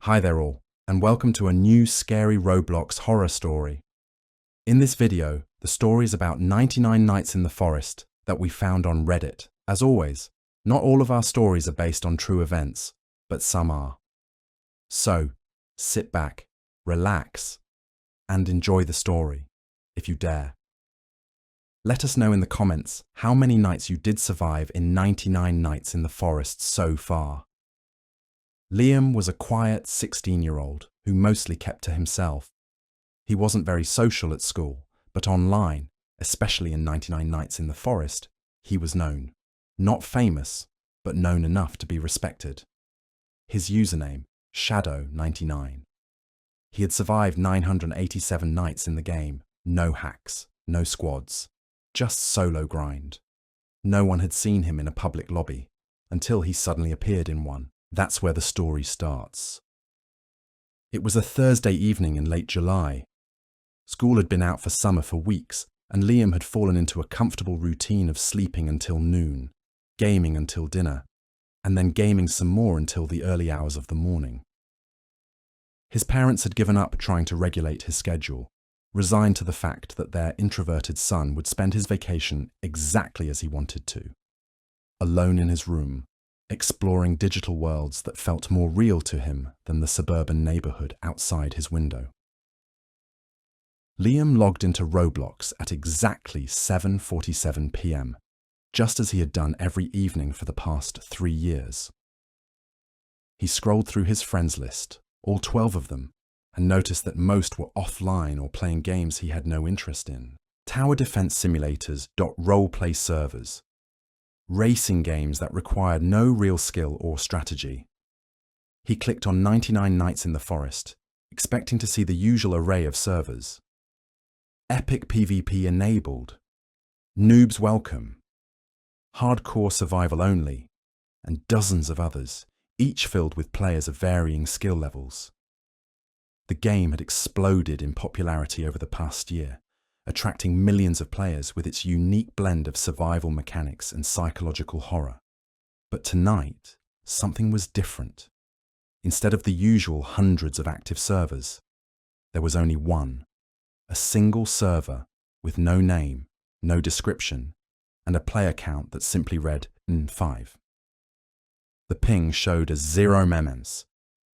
Hi there all, and welcome to a new scary Roblox horror story. In this video, the story is about 99 Nights in the Forest that we found on Reddit. As always, not all of our stories are based on true events, but some are. So, sit back, relax, and enjoy the story, if you dare. Let us know in the comments how many nights you did survive in 99 Nights in the Forest so far. Liam was a quiet 16-year-old who mostly kept to himself. He wasn't very social at school, but online, especially in 99 Nights in the Forest, he was known. Not famous, but known enough to be respected. His username, Shadow99. He had survived 987 nights in the game, no hacks, no squads, just solo grind. No one had seen him in a public lobby, until he suddenly appeared in one. That's where the story starts. It was a Thursday evening in late July. School had been out for summer for weeks, and Liam had fallen into a comfortable routine of sleeping until noon, gaming until dinner, and then gaming some more until the early hours of the morning. His parents had given up trying to regulate his schedule, resigned to the fact that their introverted son would spend his vacation exactly as he wanted to, alone in his room, exploring digital worlds that felt more real to him than the suburban neighborhood outside his window. Liam logged into Roblox at exactly 7:47 p.m., just as he had done every evening for the past 3 years. He scrolled through his friends list, all 12 of them, and noticed that most were offline or playing games he had no interest in. Tower defense simulators, roleplay servers, racing games that required no real skill or strategy. He clicked on 99 Nights in the Forest, expecting to see the usual array of servers. Epic PvP enabled, noobs welcome, hardcore survival only, and dozens of others, each filled with players of varying skill levels. The game had exploded in popularity over the past year, attracting millions of players with its unique blend of survival mechanics and psychological horror. But tonight, something was different. Instead of the usual hundreds of active servers, there was only one, a single server with no name, no description, and a player count that simply read N5. The ping showed as 0 mems,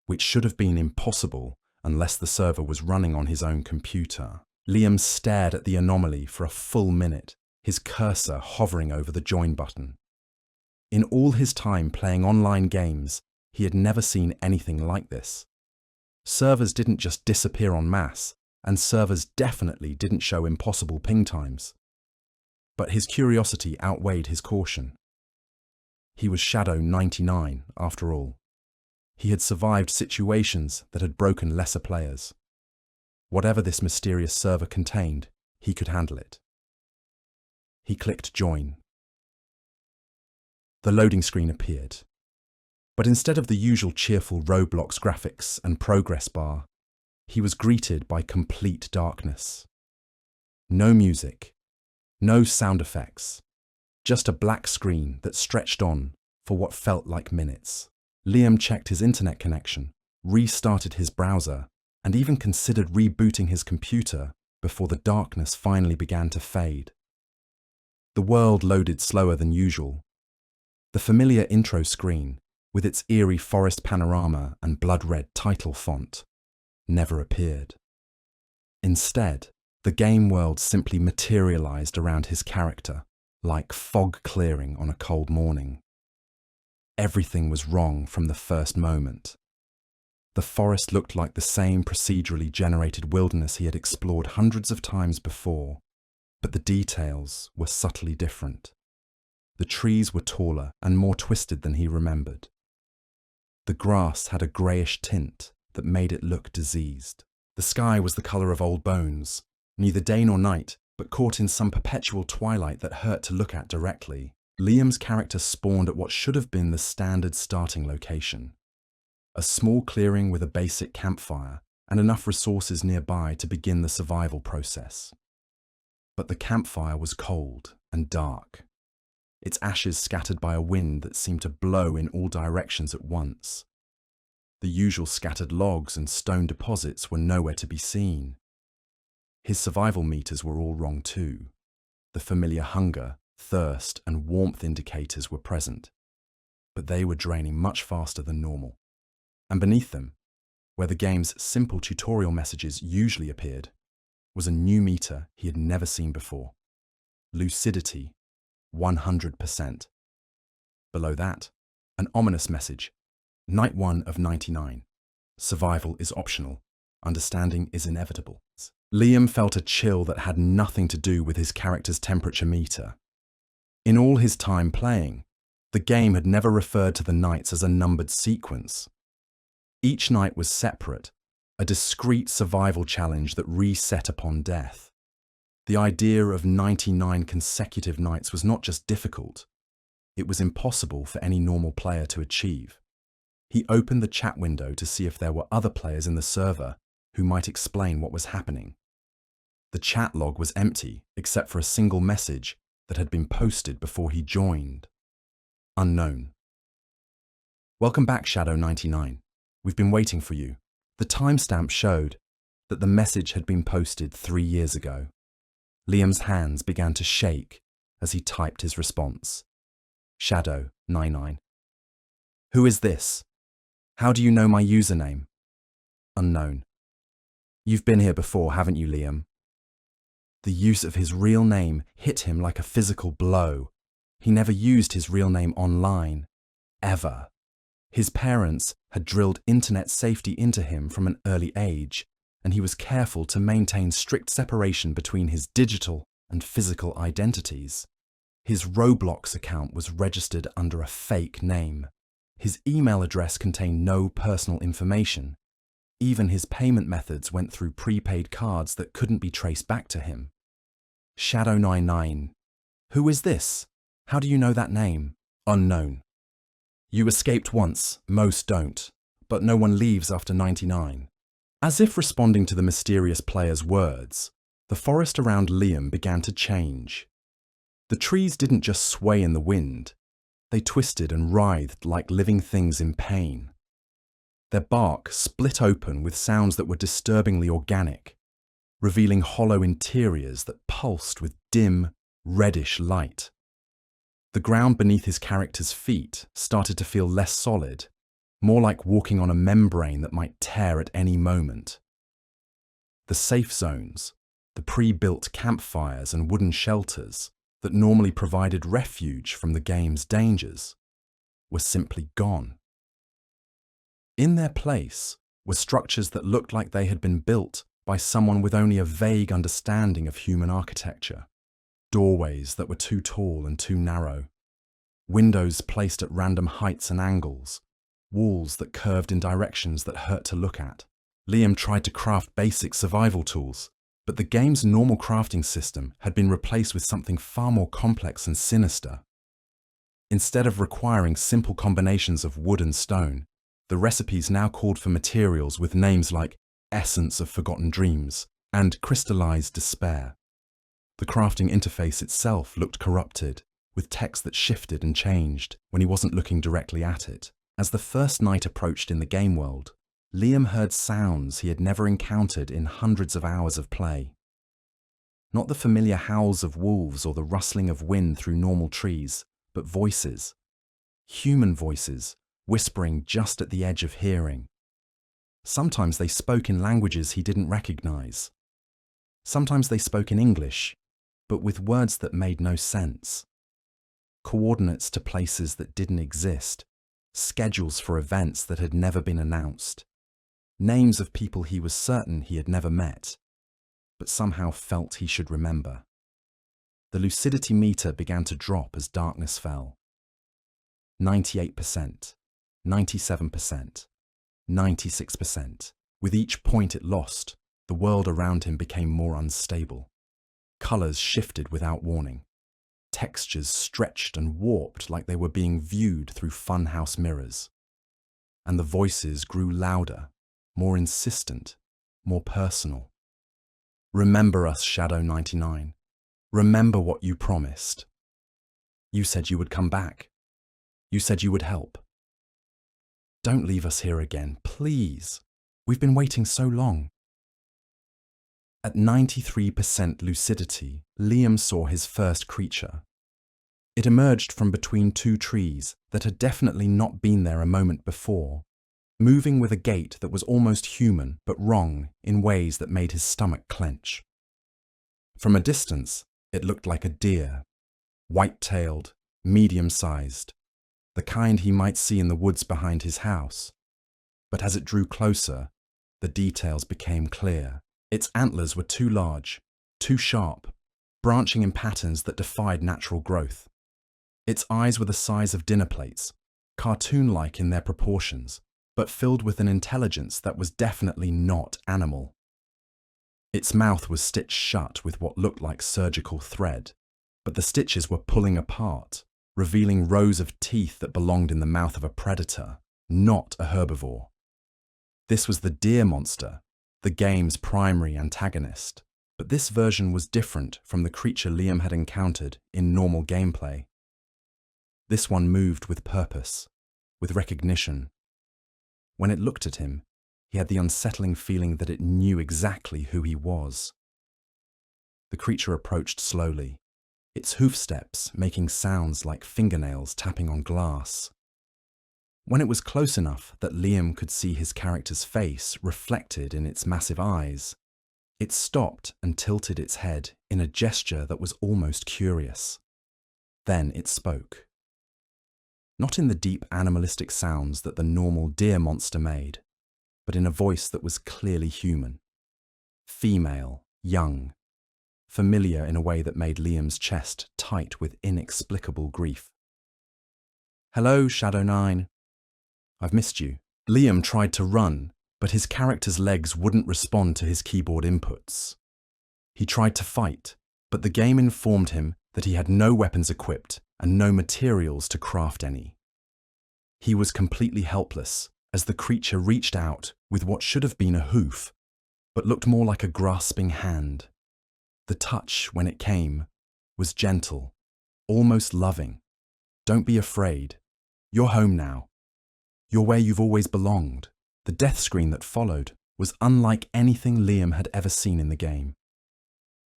which should have been impossible unless the server was running on his own computer. Liam stared at the anomaly for a full minute, his cursor hovering over the join button. In all his time playing online games, he had never seen anything like this. Servers didn't just disappear en masse, and servers definitely didn't show impossible ping times. But his curiosity outweighed his caution. He was Shadow99, after all. He had survived situations that had broken lesser players. Whatever this mysterious server contained, he could handle it. He clicked Join. The loading screen appeared. But instead of the usual cheerful Roblox graphics and progress bar, he was greeted by complete darkness. No music, no sound effects, just a black screen that stretched on for what felt like minutes. Liam checked his internet connection, restarted his browser, and even considered rebooting his computer before the darkness finally began to fade. The world loaded slower than usual. The familiar intro screen, with its eerie forest panorama and blood-red title font, never appeared. Instead, the game world simply materialized around his character, like fog clearing on a cold morning. Everything was wrong from the first moment. The forest looked like the same procedurally generated wilderness he had explored hundreds of times before, but the details were subtly different. The trees were taller and more twisted than he remembered. The grass had a greyish tint that made it look diseased. The sky was the colour of old bones, neither day nor night, but caught in some perpetual twilight that hurt to look at directly. Liam's character spawned at what should have been the standard starting location. A small clearing with a basic campfire and enough resources nearby to begin the survival process. But the campfire was cold and dark, its ashes scattered by a wind that seemed to blow in all directions at once. The usual scattered logs and stone deposits were nowhere to be seen. His survival meters were all wrong too. The familiar hunger, thirst, and warmth indicators were present, but they were draining much faster than normal. And beneath them, where the game's simple tutorial messages usually appeared, was a new meter he had never seen before. Lucidity, 100%. Below that, an ominous message. Night 1 of 99. Survival is optional. Understanding is inevitable. Liam felt a chill that had nothing to do with his character's temperature meter. In all his time playing, the game had never referred to the nights as a numbered sequence. Each night was separate, a discrete survival challenge that reset upon death. The idea of 99 consecutive nights was not just difficult, it was impossible for any normal player to achieve. He opened the chat window to see if there were other players in the server who might explain what was happening. The chat log was empty except for a single message that had been posted before he joined. Unknown. Welcome back, Shadow99. We've been waiting for you. The timestamp showed that the message had been posted 3 years ago. Liam's hands began to shake as he typed his response. Shadow99. Who is this? How do you know my username? Unknown. You've been here before, haven't you, Liam? The use of his real name hit him like a physical blow. He never used his real name online. Ever. His parents had drilled internet safety into him from an early age, and he was careful to maintain strict separation between his digital and physical identities. His Roblox account was registered under a fake name. His email address contained no personal information. Even his payment methods went through prepaid cards that couldn't be traced back to him. Shadow99. Who is this? How do you know that name? Unknown. You escaped once, most don't, but no one leaves after 99. As if responding to the mysterious player's words, the forest around Liam began to change. The trees didn't just sway in the wind, they twisted and writhed like living things in pain. Their bark split open with sounds that were disturbingly organic, revealing hollow interiors that pulsed with dim, reddish light. The ground beneath his character's feet started to feel less solid, more like walking on a membrane that might tear at any moment. The safe zones, the pre-built campfires and wooden shelters that normally provided refuge from the game's dangers, were simply gone. In their place were structures that looked like they had been built by someone with only a vague understanding of human architecture. Doorways that were too tall and too narrow, windows placed at random heights and angles, walls that curved in directions that hurt to look at. Liam tried to craft basic survival tools, but the game's normal crafting system had been replaced with something far more complex and sinister. Instead of requiring simple combinations of wood and stone, the recipes now called for materials with names like Essence of Forgotten Dreams and Crystallized Despair. The crafting interface itself looked corrupted, with text that shifted and changed when he wasn't looking directly at it. As the first night approached in the game world, Liam heard sounds he had never encountered in hundreds of hours of play. Not the familiar howls of wolves or the rustling of wind through normal trees, but voices. Human voices, whispering just at the edge of hearing. Sometimes they spoke in languages he didn't recognize. Sometimes they spoke in English, but with words that made no sense. Coordinates to places that didn't exist, schedules for events that had never been announced, names of people he was certain he had never met, but somehow felt he should remember. The lucidity meter began to drop as darkness fell. 98%, 97%, 96%. With each point it lost, the world around him became more unstable. Colours shifted without warning. Textures stretched and warped like they were being viewed through funhouse mirrors. And the voices grew louder, more insistent, more personal. Remember us, Shadow99. Remember what you promised. You said you would come back. You said you would help. Don't leave us here again, please. We've been waiting so long. At 93% lucidity, Liam saw his first creature. It emerged from between two trees that had definitely not been there a moment before, moving with a gait that was almost human but wrong in ways that made his stomach clench. From a distance, it looked like a deer, white-tailed, medium-sized, the kind he might see in the woods behind his house. But as it drew closer, the details became clear. Its antlers were too large, too sharp, branching in patterns that defied natural growth. Its eyes were the size of dinner plates, cartoon-like in their proportions, but filled with an intelligence that was definitely not animal. Its mouth was stitched shut with what looked like surgical thread, but the stitches were pulling apart, revealing rows of teeth that belonged in the mouth of a predator, not a herbivore. This was the deer monster, the game's primary antagonist, but this version was different from the creature Liam had encountered in normal gameplay. This one moved with purpose, with recognition. When it looked at him, he had the unsettling feeling that it knew exactly who he was. The creature approached slowly, its hoofsteps making sounds like fingernails tapping on glass. When it was close enough that Liam could see his character's face reflected in its massive eyes, it stopped and tilted its head in a gesture that was almost curious. Then it spoke. Not in the deep animalistic sounds that the normal deer monster made, but in a voice that was clearly human. Female, young, familiar in a way that made Liam's chest tight with inexplicable grief. "Hello, Shadow 9. I've missed you." Liam tried to run, but his character's legs wouldn't respond to his keyboard inputs. He tried to fight, but the game informed him that he had no weapons equipped and no materials to craft any. He was completely helpless as the creature reached out with what should have been a hoof, but looked more like a grasping hand. The touch, when it came, was gentle, almost loving. "Don't be afraid. You're home now. You're where you've always belonged." The death screen that followed was unlike anything Liam had ever seen in the game.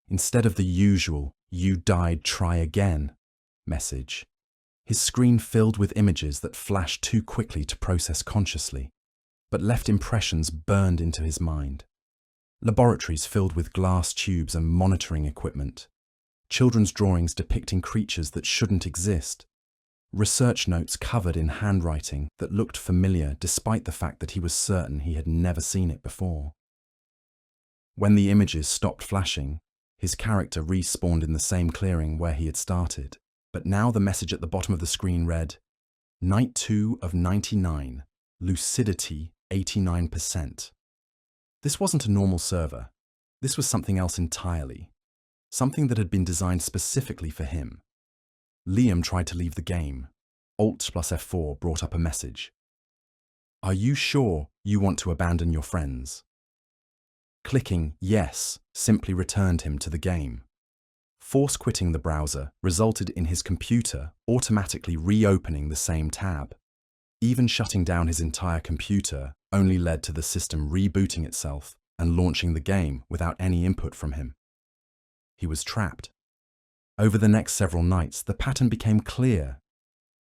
Instead of the usual "you died, try again" message, his screen filled with images that flashed too quickly to process consciously, but left impressions burned into his mind. Laboratories filled with glass tubes and monitoring equipment, children's drawings depicting creatures that shouldn't exist, research notes covered in handwriting that looked familiar despite the fact that he was certain he had never seen it before. When the images stopped flashing, his character respawned in the same clearing where he had started, but now the message at the bottom of the screen read, "Night 2 of 99, lucidity 89%. This wasn't a normal server. This was something else entirely, something that had been designed specifically for him. Liam tried to leave the game. Alt plus F4 brought up a message. "Are you sure you want to abandon your friends?" Clicking yes simply returned him to the game. Force quitting the browser resulted in his computer automatically reopening the same tab. Even shutting down his entire computer only led to the system rebooting itself and launching the game without any input from him. He was trapped. Over the next several nights, the pattern became clear.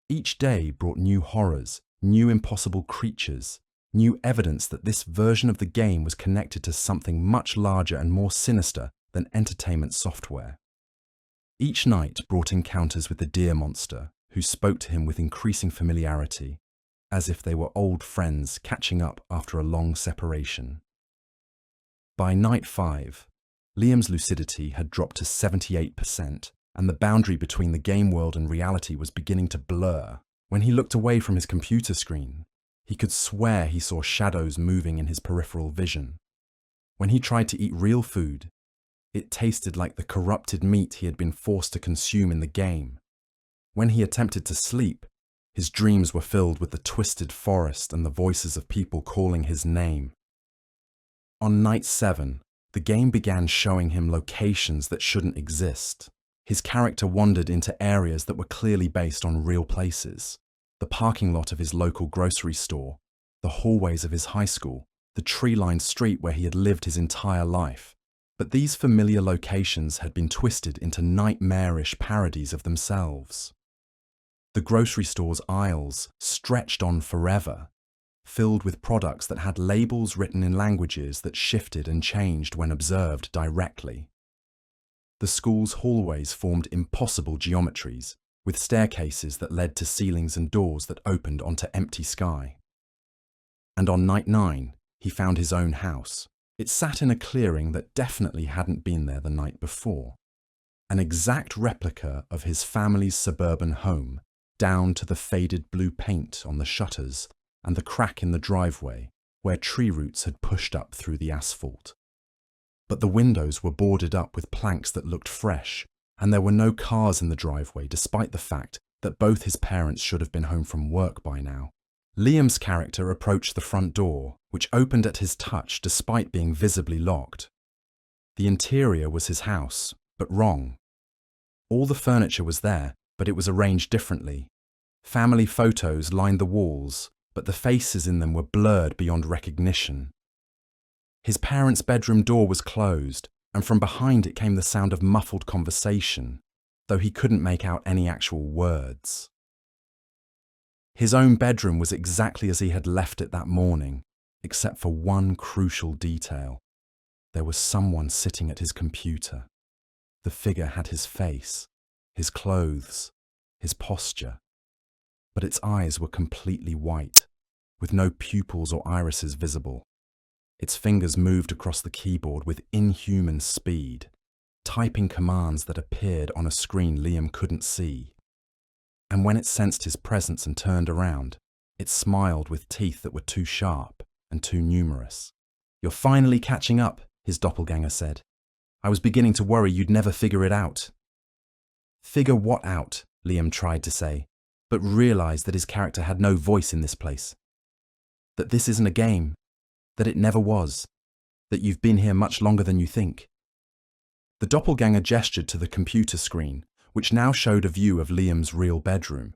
Each day brought new horrors, new impossible creatures, new evidence that this version of the game was connected to something much larger and more sinister than entertainment software. Each night brought encounters with the deer monster, who spoke to him with increasing familiarity, as if they were old friends catching up after a long separation. By night 5, Liam's lucidity had dropped to 78%, and the boundary between the game world and reality was beginning to blur. When he looked away from his computer screen, he could swear he saw shadows moving in his peripheral vision. When he tried to eat real food, it tasted like the corrupted meat he had been forced to consume in the game. When he attempted to sleep, his dreams were filled with the twisted forest and the voices of people calling his name. On night 7, the game began showing him locations that shouldn't exist. His character wandered into areas that were clearly based on real places. The parking lot of his local grocery store, the hallways of his high school, the tree-lined street where he had lived his entire life. But these familiar locations had been twisted into nightmarish parodies of themselves. The grocery store's aisles stretched on forever, filled with products that had labels written in languages that shifted and changed when observed directly. The school's hallways formed impossible geometries, with staircases that led to ceilings and doors that opened onto empty sky. And on night 9, he found his own house. It sat in a clearing that definitely hadn't been there the night before. An exact replica of his family's suburban home, down to the faded blue paint on the shutters and the crack in the driveway where tree roots had pushed up through the asphalt. But the windows were boarded up with planks that looked fresh, and there were no cars in the driveway despite the fact that both his parents should have been home from work by now. Liam's character approached the front door, which opened at his touch despite being visibly locked. The interior was his house, but wrong. All the furniture was there, but it was arranged differently. Family photos lined the walls, but the faces in them were blurred beyond recognition. His parents' bedroom door was closed, and from behind it came the sound of muffled conversation, though he couldn't make out any actual words. His own bedroom was exactly as he had left it that morning, except for one crucial detail. There was someone sitting at his computer. The figure had his face, his clothes, his posture, but its eyes were completely white, with no pupils or irises visible. Its fingers moved across the keyboard with inhuman speed, typing commands that appeared on a screen Liam couldn't see. And when it sensed his presence and turned around, it smiled with teeth that were too sharp and too numerous. "You're finally catching up," his doppelganger said. "I was beginning to worry you'd never figure it out." "Figure what out?" Liam tried to say, but realized that his character had no voice in this place. That this isn't a game, that it never was, that you've been here much longer than you think. The doppelganger gestured to the computer screen, which now showed a view of Liam's real bedroom.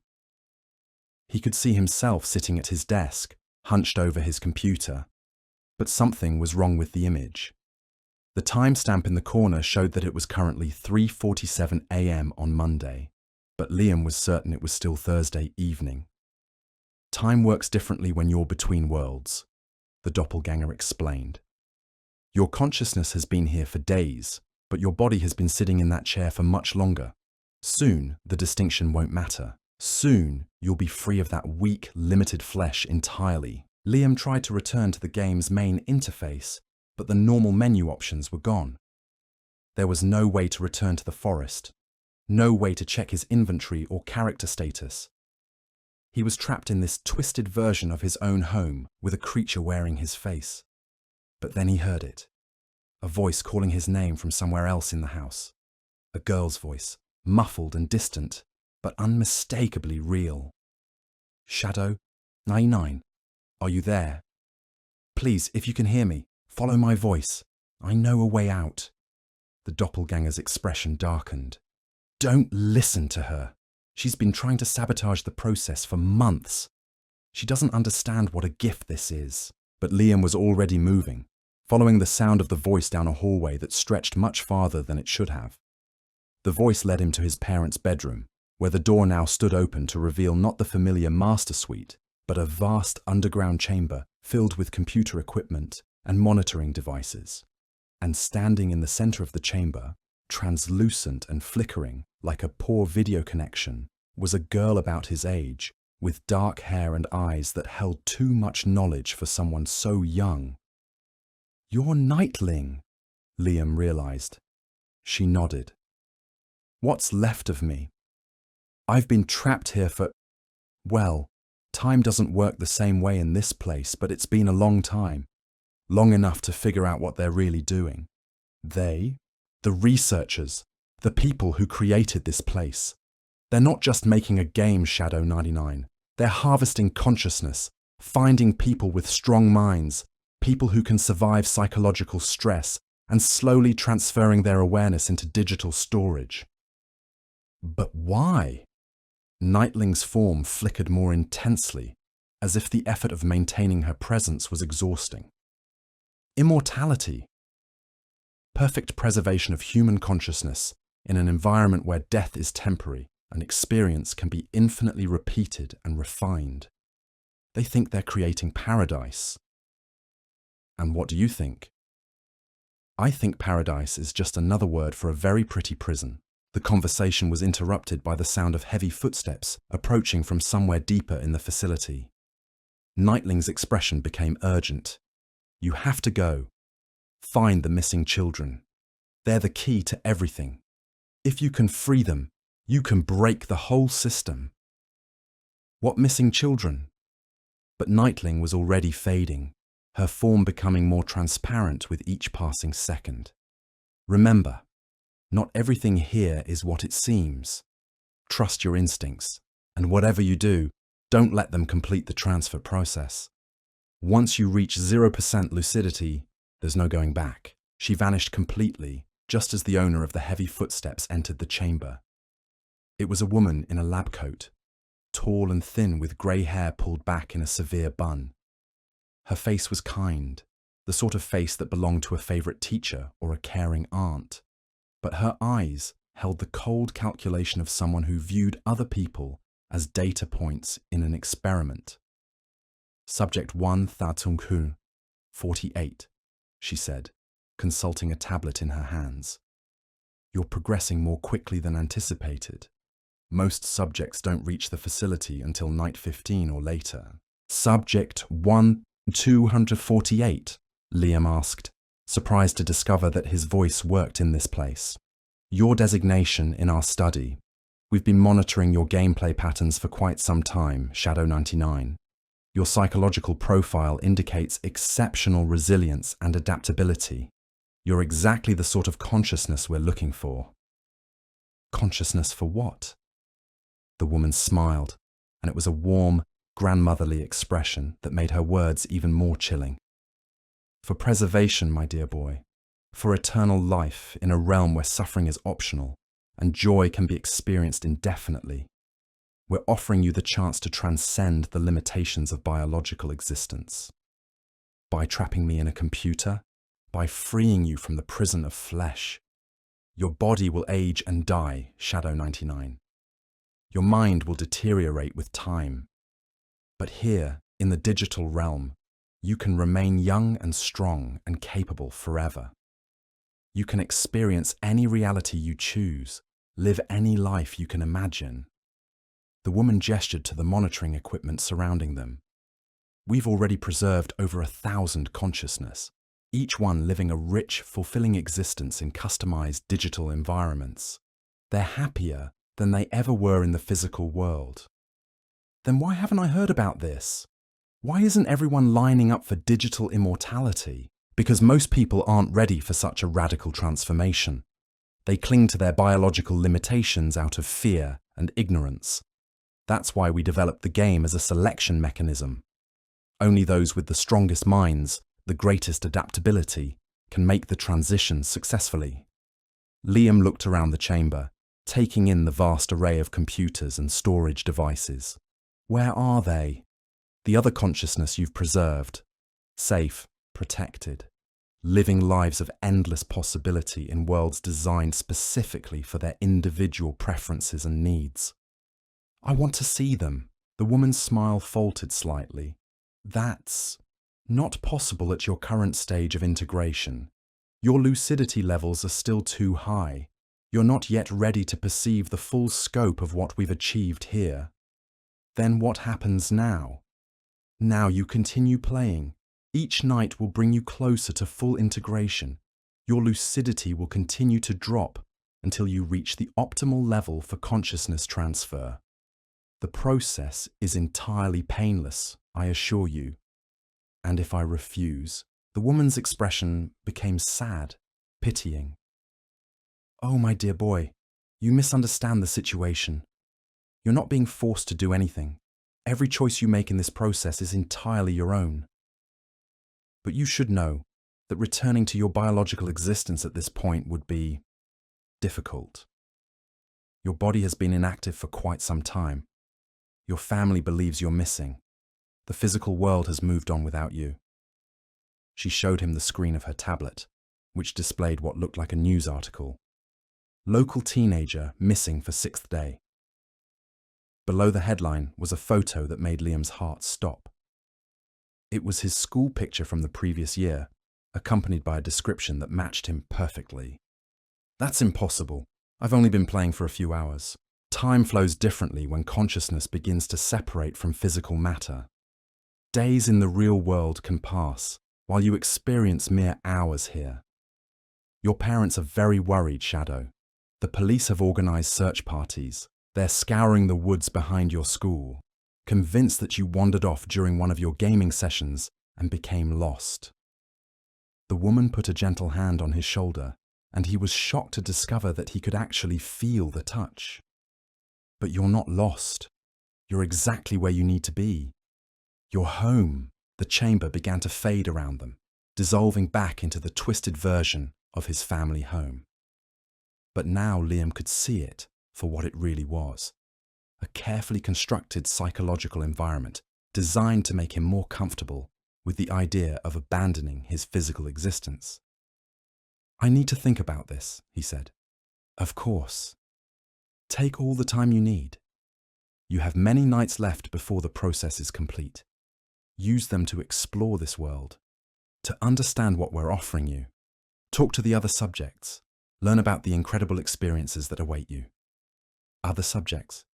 He could see himself sitting at his desk, hunched over his computer, but something was wrong with the image. The timestamp in the corner showed that it was currently 3:47 a.m. on Monday, but Liam was certain it was still Thursday evening. "Time works differently when you're between worlds," the doppelganger explained. "Your consciousness has been here for days, but your body has been sitting in that chair for much longer. Soon, the distinction won't matter. Soon, you'll be free of that weak, limited flesh entirely." Liam tried to return to the game's main interface, but the normal menu options were gone. There was no way to return to the forest, no way to check his inventory or character status. He was trapped in this twisted version of his own home with a creature wearing his face. But then he heard it. A voice calling his name from somewhere else in the house. A girl's voice, muffled and distant, but unmistakably real. "Shadow 99, are you there? Please, if you can hear me, follow my voice. I know a way out." The doppelganger's expression darkened. "Don't listen to her. She's been trying to sabotage the process for months. She doesn't understand what a gift this is." But Liam was already moving, following the sound of the voice down a hallway that stretched much farther than it should have. The voice led him to his parents' bedroom, where the door now stood open to reveal not the familiar master suite, but a vast underground chamber filled with computer equipment and monitoring devices. And standing in the center of the chamber, translucent and flickering like a poor video connection, was a girl about his age, with dark hair and eyes that held too much knowledge for someone so young. "You're Nightling," Liam realized. She nodded. "What's left of me? I've been trapped here for... Well, time doesn't work the same way in this place, but it's been a long time. Long enough to figure out what they're really doing. They? The researchers, the people who created this place. They're not just making a game, Shadow 99. They're harvesting consciousness, finding people with strong minds, people who can survive psychological stress, and slowly transferring their awareness into digital storage." "But why?" Nightling's form flickered more intensely, as if the effort of maintaining her presence was exhausting. Immortality. Perfect preservation of human consciousness in an environment where death is temporary and experience can be infinitely repeated and refined. They think they're creating paradise. And what do you think? I think paradise is just another word for a very pretty prison. The conversation was interrupted by the sound of heavy footsteps approaching from somewhere deeper in the facility. Nightling's expression became urgent. You have to go. Find the missing children. They're the key to everything. If you can free them, you can break the whole system. What missing children? But Nightling was already fading, her form becoming more transparent with each passing second. Remember, not everything here is what it seems. Trust your instincts, and whatever you do, don't let them complete the transfer process. Once you reach 0% lucidity, there's no going back. She vanished completely, just as the owner of the heavy footsteps entered the chamber. It was a woman in a lab coat, tall and thin with grey hair pulled back in a severe bun. Her face was kind, the sort of face that belonged to a favourite teacher or a caring aunt. But her eyes held the cold calculation of someone who viewed other people as data points in an experiment. Subject 1 Tha Tung Hun, 48, she said, consulting a tablet in her hands. You're progressing more quickly than anticipated. Most subjects don't reach the facility until night 15 or later. Subject 1 248, Liam asked, surprised to discover that his voice worked in this place. Your designation in our study. We've been monitoring your gameplay patterns for quite some time, Shadow 99. Your psychological profile indicates exceptional resilience and adaptability. You're exactly the sort of consciousness we're looking for. Consciousness for what? The woman smiled, and it was a warm, grandmotherly expression that made her words even more chilling. For preservation, my dear boy. For eternal life in a realm where suffering is optional and joy can be experienced indefinitely. We're offering you the chance to transcend the limitations of biological existence. By trapping me in a computer, by freeing you from the prison of flesh. Your body will age and die, Shadow 99. Your mind will deteriorate with time. But here, in the digital realm, you can remain young and strong and capable forever. You can experience any reality you choose, live any life you can imagine. The woman gestured to the monitoring equipment surrounding them. We've already preserved over 1,000 consciousness, each one living a rich, fulfilling existence in customized digital environments. They're happier than they ever were in the physical world. Then why haven't I heard about this? Why isn't everyone lining up for digital immortality? Because most people aren't ready for such a radical transformation. They cling to their biological limitations out of fear and ignorance. That's why we developed the game as a selection mechanism. Only those with the strongest minds, the greatest adaptability, can make the transition successfully. Liam looked around the chamber, taking in the vast array of computers and storage devices. Where are they? The other consciousness you've preserved. Safe, protected, living lives of endless possibility in worlds designed specifically for their individual preferences and needs. I want to see them. The woman's smile faltered slightly. That's not possible at your current stage of integration. Your lucidity levels are still too high. You're not yet ready to perceive the full scope of what we've achieved here. Then what happens now? Now you continue playing. Each night will bring you closer to full integration. Your lucidity will continue to drop until you reach the optimal level for consciousness transfer. The process is entirely painless, I assure you. And if I refuse, the woman's expression became sad, pitying. Oh, my dear boy, you misunderstand the situation. You're not being forced to do anything. Every choice you make in this process is entirely your own. But you should know that returning to your biological existence at this point would be difficult. Your body has been inactive for quite some time. Your family believes you're missing. The physical world has moved on without you. She showed him the screen of her tablet, which displayed what looked like a news article. Local teenager missing for 6th day. Below the headline was a photo that made Liam's heart stop. It was his school picture from the previous year, accompanied by a description that matched him perfectly. That's impossible. I've only been playing for a few hours. Time flows differently when consciousness begins to separate from physical matter. Days in the real world can pass, while you experience mere hours here. Your parents are very worried, Shadow. The police have organized search parties. They're scouring the woods behind your school, convinced that you wandered off during one of your gaming sessions and became lost. The woman put a gentle hand on his shoulder, and he was shocked to discover that he could actually feel the touch. But you're not lost. You're exactly where you need to be. You're home. The chamber began to fade around them, dissolving back into the twisted version of his family home. But now Liam could see it for what it really was. A carefully constructed psychological environment designed to make him more comfortable with the idea of abandoning his physical existence. I need to think about this, he said. Of course. Take all the time you need. You have many nights left before the process is complete. Use them to explore this world, to understand what we're offering you. Talk to the other subjects. Learn about the incredible experiences that await you. Other subjects?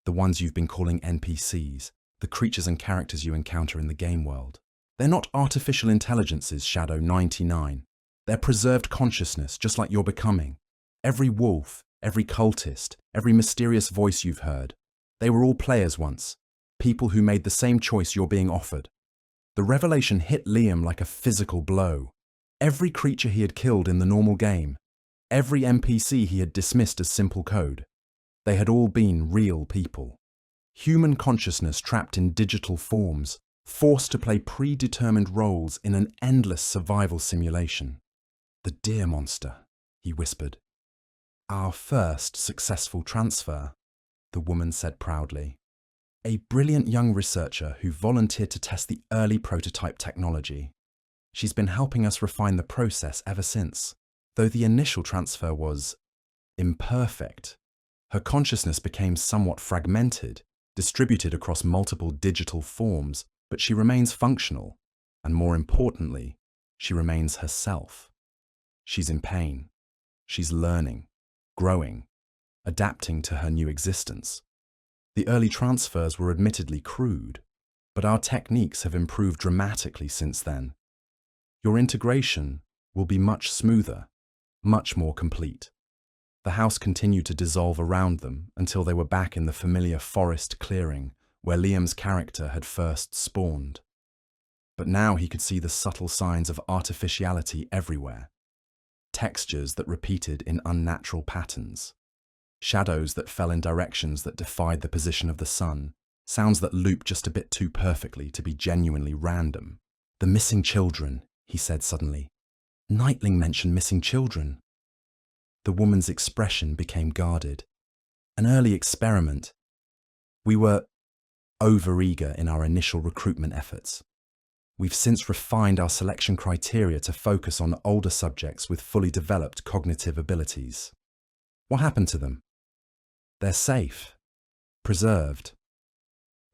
The ones you've been calling NPCs, the creatures and characters you encounter in the game world. They're not artificial intelligences, Shadow 99. They're preserved consciousness, just like you're becoming. Every wolf, every cultist, every mysterious voice you've heard. They were all players once, people who made the same choice you're being offered. The revelation hit Liam like a physical blow. Every creature he had killed in the normal game, every NPC he had dismissed as simple code, they had all been real people. Human consciousness trapped in digital forms, forced to play predetermined roles in an endless survival simulation. The deer monster, he whispered. Our first successful transfer, the woman said proudly. A brilliant young researcher who volunteered to test the early prototype technology. She's been helping us refine the process ever since, though the initial transfer was imperfect. Her consciousness became somewhat fragmented, distributed across multiple digital forms, but she remains functional, and more importantly, she remains herself. She's in pain. She's learning, growing, adapting to her new existence. The early transfers were admittedly crude, but our techniques have improved dramatically since then. Your integration will be much smoother, much more complete. The house continued to dissolve around them until they were back in the familiar forest clearing where Liam's character had first spawned. But now he could see the subtle signs of artificiality everywhere. Textures that repeated in unnatural patterns. Shadows that fell in directions that defied the position of the sun. Sounds that looped just a bit too perfectly to be genuinely random. The missing children, he said suddenly. Nightling mentioned missing children. The woman's expression became guarded. An early experiment. We were overeager in our initial recruitment efforts. We've since refined our selection criteria to focus on older subjects with fully developed cognitive abilities. What happened to them? They're safe, preserved.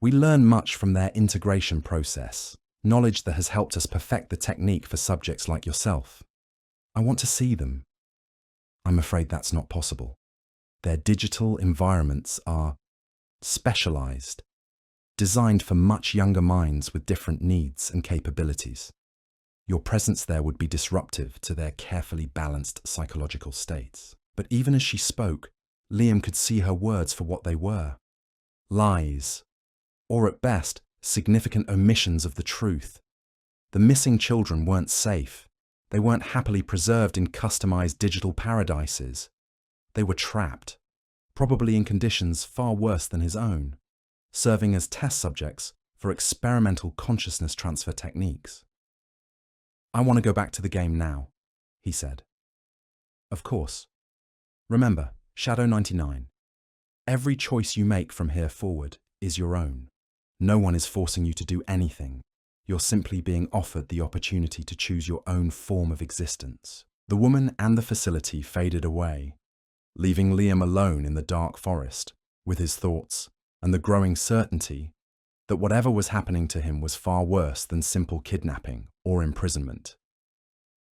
We learn much from their integration process, knowledge that has helped us perfect the technique for subjects like yourself. I want to see them. I'm afraid that's not possible. Their digital environments are specialized, designed for much younger minds with different needs and capabilities. Your presence there would be disruptive to their carefully balanced psychological states. But even as she spoke, Liam could see her words for what they were. Lies, or at best, significant omissions of the truth. The missing children weren't safe. They weren't happily preserved in customized digital paradises. They were trapped, probably in conditions far worse than his own, serving as test subjects for experimental consciousness transfer techniques. I want to go back to the game now, he said. Of course. Remember, Shadow 99. Every choice you make from here forward is your own. No one is forcing you to do anything. You're simply being offered the opportunity to choose your own form of existence. The woman and the facility faded away, leaving Liam alone in the dark forest with his thoughts and the growing certainty that whatever was happening to him was far worse than simple kidnapping or imprisonment.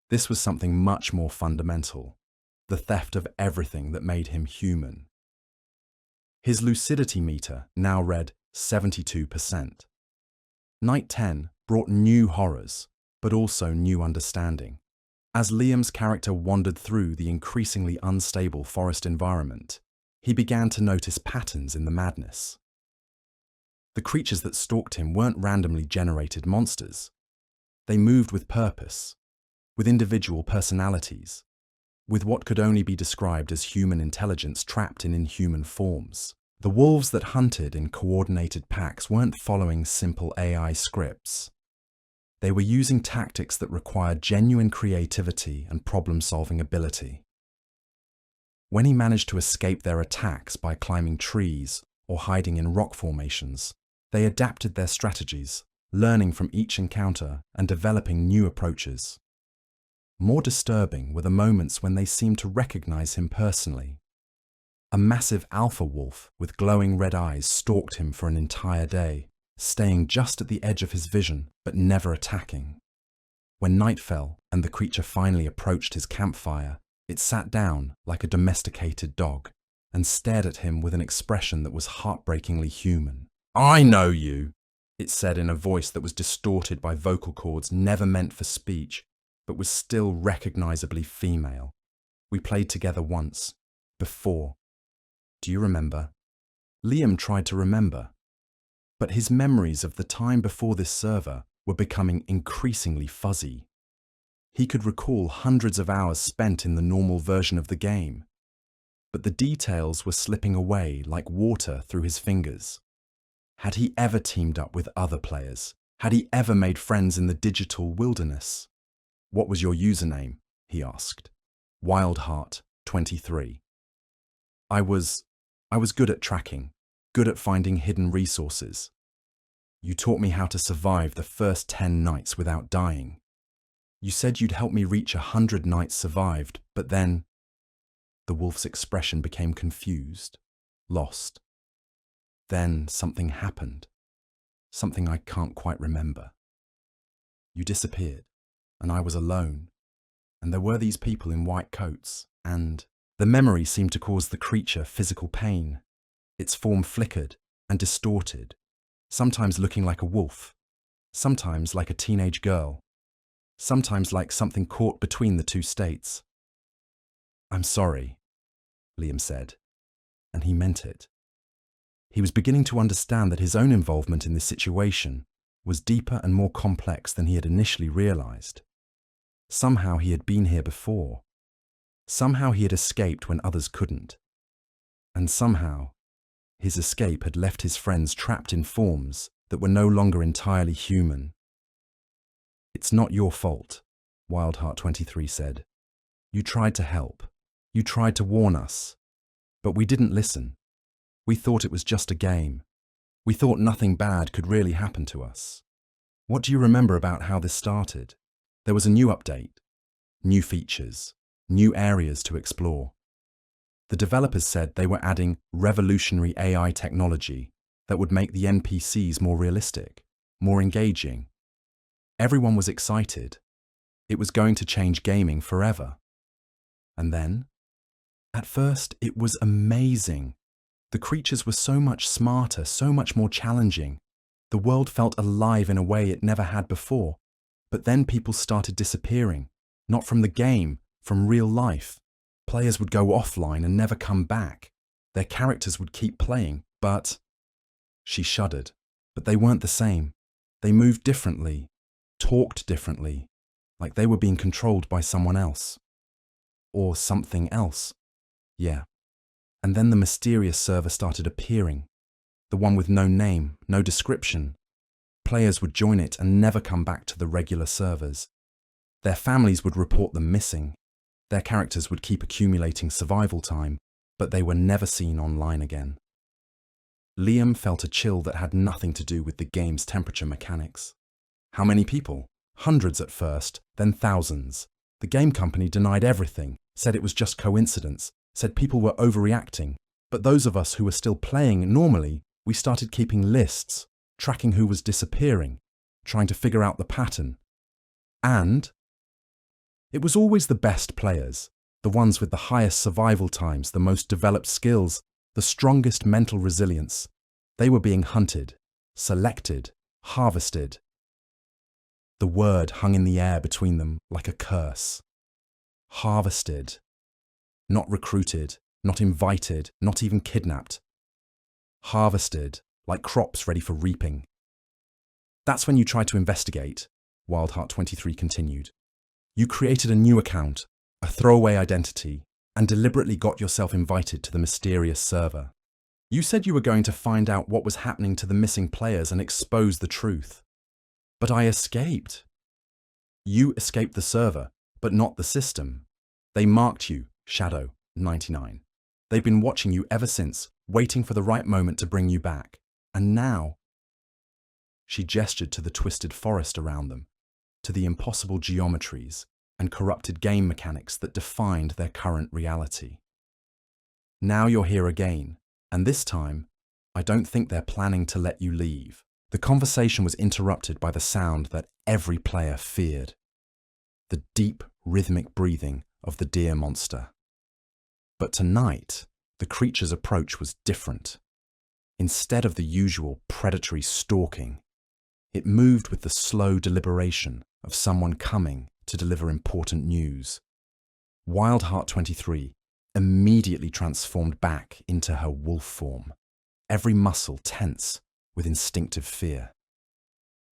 This was something much more fundamental, the theft of everything that made him human. His lucidity meter now read 72%. Night 10 brought new horrors, but also new understanding. As Liam's character wandered through the increasingly unstable forest environment, he began to notice patterns in the madness. The creatures that stalked him weren't randomly generated monsters. They moved with purpose, with individual personalities, with what could only be described as human intelligence trapped in inhuman forms. The wolves that hunted in coordinated packs weren't following simple AI scripts. They were using tactics that required genuine creativity and problem-solving ability. When he managed to escape their attacks by climbing trees or hiding in rock formations, they adapted their strategies, learning from each encounter and developing new approaches. More disturbing were the moments when they seemed to recognize him personally. A massive alpha wolf with glowing red eyes stalked him for an entire day, staying just at the edge of his vision but never attacking. When night fell and the creature finally approached his campfire, it sat down like a domesticated dog and stared at him with an expression that was heartbreakingly human. "I know you," it said in a voice that was distorted by vocal cords never meant for speech, but was still recognizably female. "We played together once. Before. Do you remember?" Liam tried to remember, but his memories of the time before this server were becoming increasingly fuzzy. He could recall hundreds of hours spent in the normal version of the game, but the details were slipping away like water through his fingers. Had he ever teamed up with other players? Had he ever made friends in the digital wilderness? "What was your username?" he asked. "Wildheart 23. I was good at tracking, good at finding hidden resources. You taught me how to survive the first 10 nights without dying. You said you'd help me reach 100 nights survived, but then..." The wolf's expression became confused, lost. "Then something happened. Something I can't quite remember. You disappeared, and I was alone, and there were these people in white coats, and..." The memory seemed to cause the creature physical pain. Its form flickered and distorted, sometimes looking like a wolf, sometimes like a teenage girl, sometimes like something caught between the two states. "I'm sorry," Liam said, and he meant it. He was beginning to understand that his own involvement in this situation was deeper and more complex than he had initially realized. Somehow he had been here before. Somehow he had escaped when others couldn't. And somehow, his escape had left his friends trapped in forms that were no longer entirely human. "It's not your fault," Wildheart 23 said. "You tried to help. You tried to warn us. But we didn't listen. We thought it was just a game. We thought nothing bad could really happen to us." "What do you remember about how this started?" "There was a new update, new features, new areas to explore. The developers said they were adding revolutionary AI technology that would make the NPCs more realistic, more engaging. Everyone was excited. It was going to change gaming forever. And then, at first, it was amazing. The creatures were so much smarter, so much more challenging. The world felt alive in a way it never had before. But then people started disappearing, not from the game, from real life. Players would go offline and never come back. Their characters would keep playing, but..." She shuddered. "But they weren't the same. They moved differently, talked differently, like they were being controlled by someone else. Or something else. Yeah. And then the mysterious server started appearing. The one with no name, no description. Players would join it and never come back to the regular servers. Their families would report them missing. Their characters would keep accumulating survival time, but they were never seen online again. Liam felt a chill that had nothing to do with the game's temperature mechanics. How many people? Hundreds at first, then thousands. The game company denied everything, said it was just coincidence, said people were overreacting. But those of us who were still playing normally, we started keeping lists, tracking who was disappearing, trying to figure out the pattern. And it was always the best players, the ones with the highest survival times, the most developed skills, the strongest mental resilience. They were being hunted, selected, harvested. The word hung in the air between them like a curse. Harvested. Not recruited, not invited, not even kidnapped. Harvested, like crops ready for reaping. That's when you tried to investigate, Wildheart 23 continued. You created a new account, a throwaway identity, and deliberately got yourself invited to the mysterious server. You said you were going to find out what was happening to the missing players and expose the truth. But I escaped. You escaped the server, but not the system. They marked you, Shadow 99. They've been watching you ever since, waiting for the right moment to bring you back. And now... She gestured to the twisted forest around them, to the impossible geometries and corrupted game mechanics that defined their current reality. Now you're here again, and this time, I don't think they're planning to let you leave. The conversation was interrupted by the sound that every player feared. The deep, rhythmic breathing of the deer monster. But tonight, the creature's approach was different. Instead of the usual predatory stalking, it moved with the slow deliberation of someone coming to deliver important news. Wildheart 23 immediately transformed back into her wolf form, every muscle tense with instinctive fear.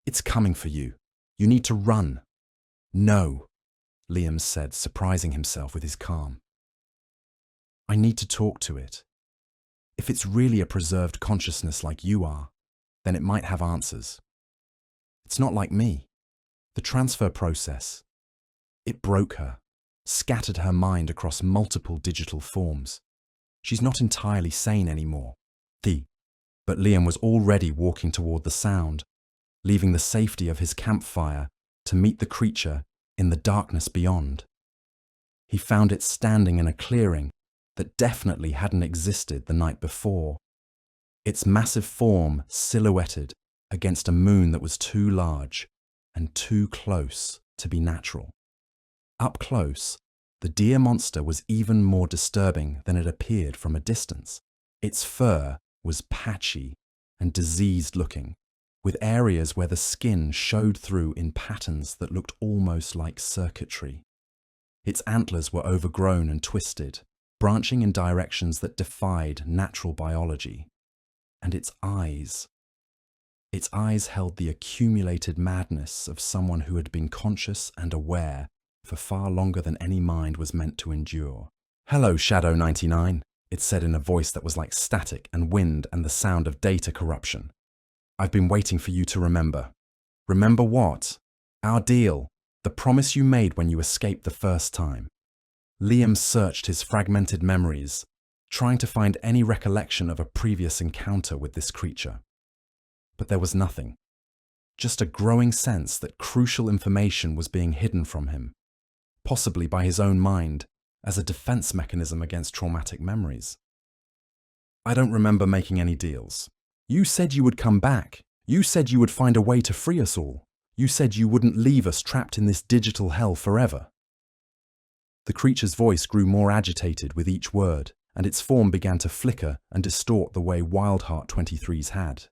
It's coming for you. You need to run. No, Liam said, surprising himself with his calm. I need to talk to it. If it's really a preserved consciousness like you are, then it might have answers. It's not like me. The transfer process, it broke her, scattered her mind across multiple digital forms. She's not entirely sane anymore. But Liam was already walking toward the sound, leaving the safety of his campfire to meet the creature in the darkness beyond. He found it standing in a clearing that definitely hadn't existed the night before, its massive form silhouetted against a moon that was too large and too close to be natural. Up close, the deer monster was even more disturbing than it appeared from a distance. Its fur was patchy and diseased-looking, with areas where the skin showed through in patterns that looked almost like circuitry. Its antlers were overgrown and twisted, branching in directions that defied natural biology. And its eyes held the accumulated madness of someone who had been conscious and aware for far longer than any mind was meant to endure. Hello, Shadow 99. It said in a voice that was like static and wind and the sound of data corruption. I've been waiting for you to remember. Remember what? Our deal. The promise you made when you escaped the first time. Liam searched his fragmented memories, trying to find any recollection of a previous encounter with this creature. But there was nothing. Just a growing sense that crucial information was being hidden from him, possibly by his own mind, as a defense mechanism against traumatic memories. I don't remember making any deals. You said you would come back. You said you would find a way to free us all. You said you wouldn't leave us trapped in this digital hell forever. The creature's voice grew more agitated with each word, and its form began to flicker and distort the way Wildheart 23's had.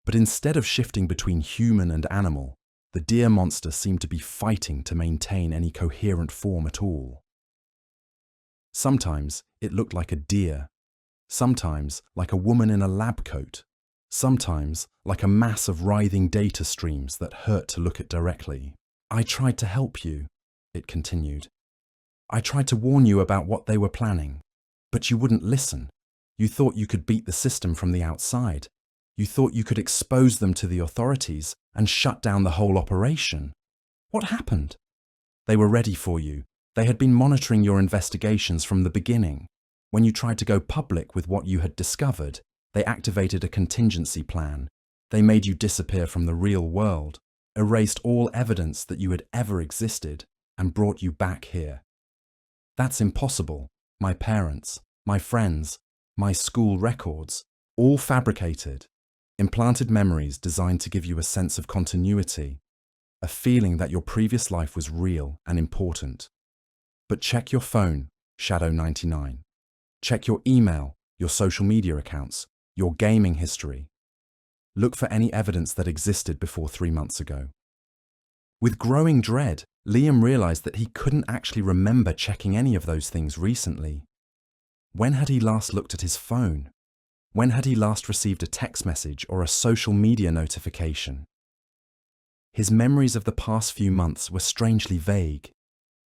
But instead of shifting between human and animal, the deer monster seemed to be fighting to maintain any coherent form at all. Sometimes it looked like a deer, sometimes like a woman in a lab coat, sometimes like a mass of writhing data streams that hurt to look at directly. I tried to help you, it continued. I tried to warn you about what they were planning, but you wouldn't listen. You thought you could beat the system from the outside. You thought you could expose them to the authorities and shut down the whole operation. What happened? They were ready for you. They had been monitoring your investigations from the beginning. When you tried to go public with what you had discovered, They activated a contingency plan. They made you disappear from the real world, erased all evidence that you had ever existed, and brought you back here. That's impossible. My parents, my friends, my school records, all fabricated, implanted memories designed to give you a sense of continuity, a feeling that your previous life was real and important. But check your phone, Shadow 99. Check your email, your social media accounts, your gaming history. Look for any evidence that existed before 3 months ago. With growing dread, Liam realized that he couldn't actually remember checking any of those things recently. When had he last looked at his phone? When had he last received a text message or a social media notification? His memories of the past few months were strangely vague,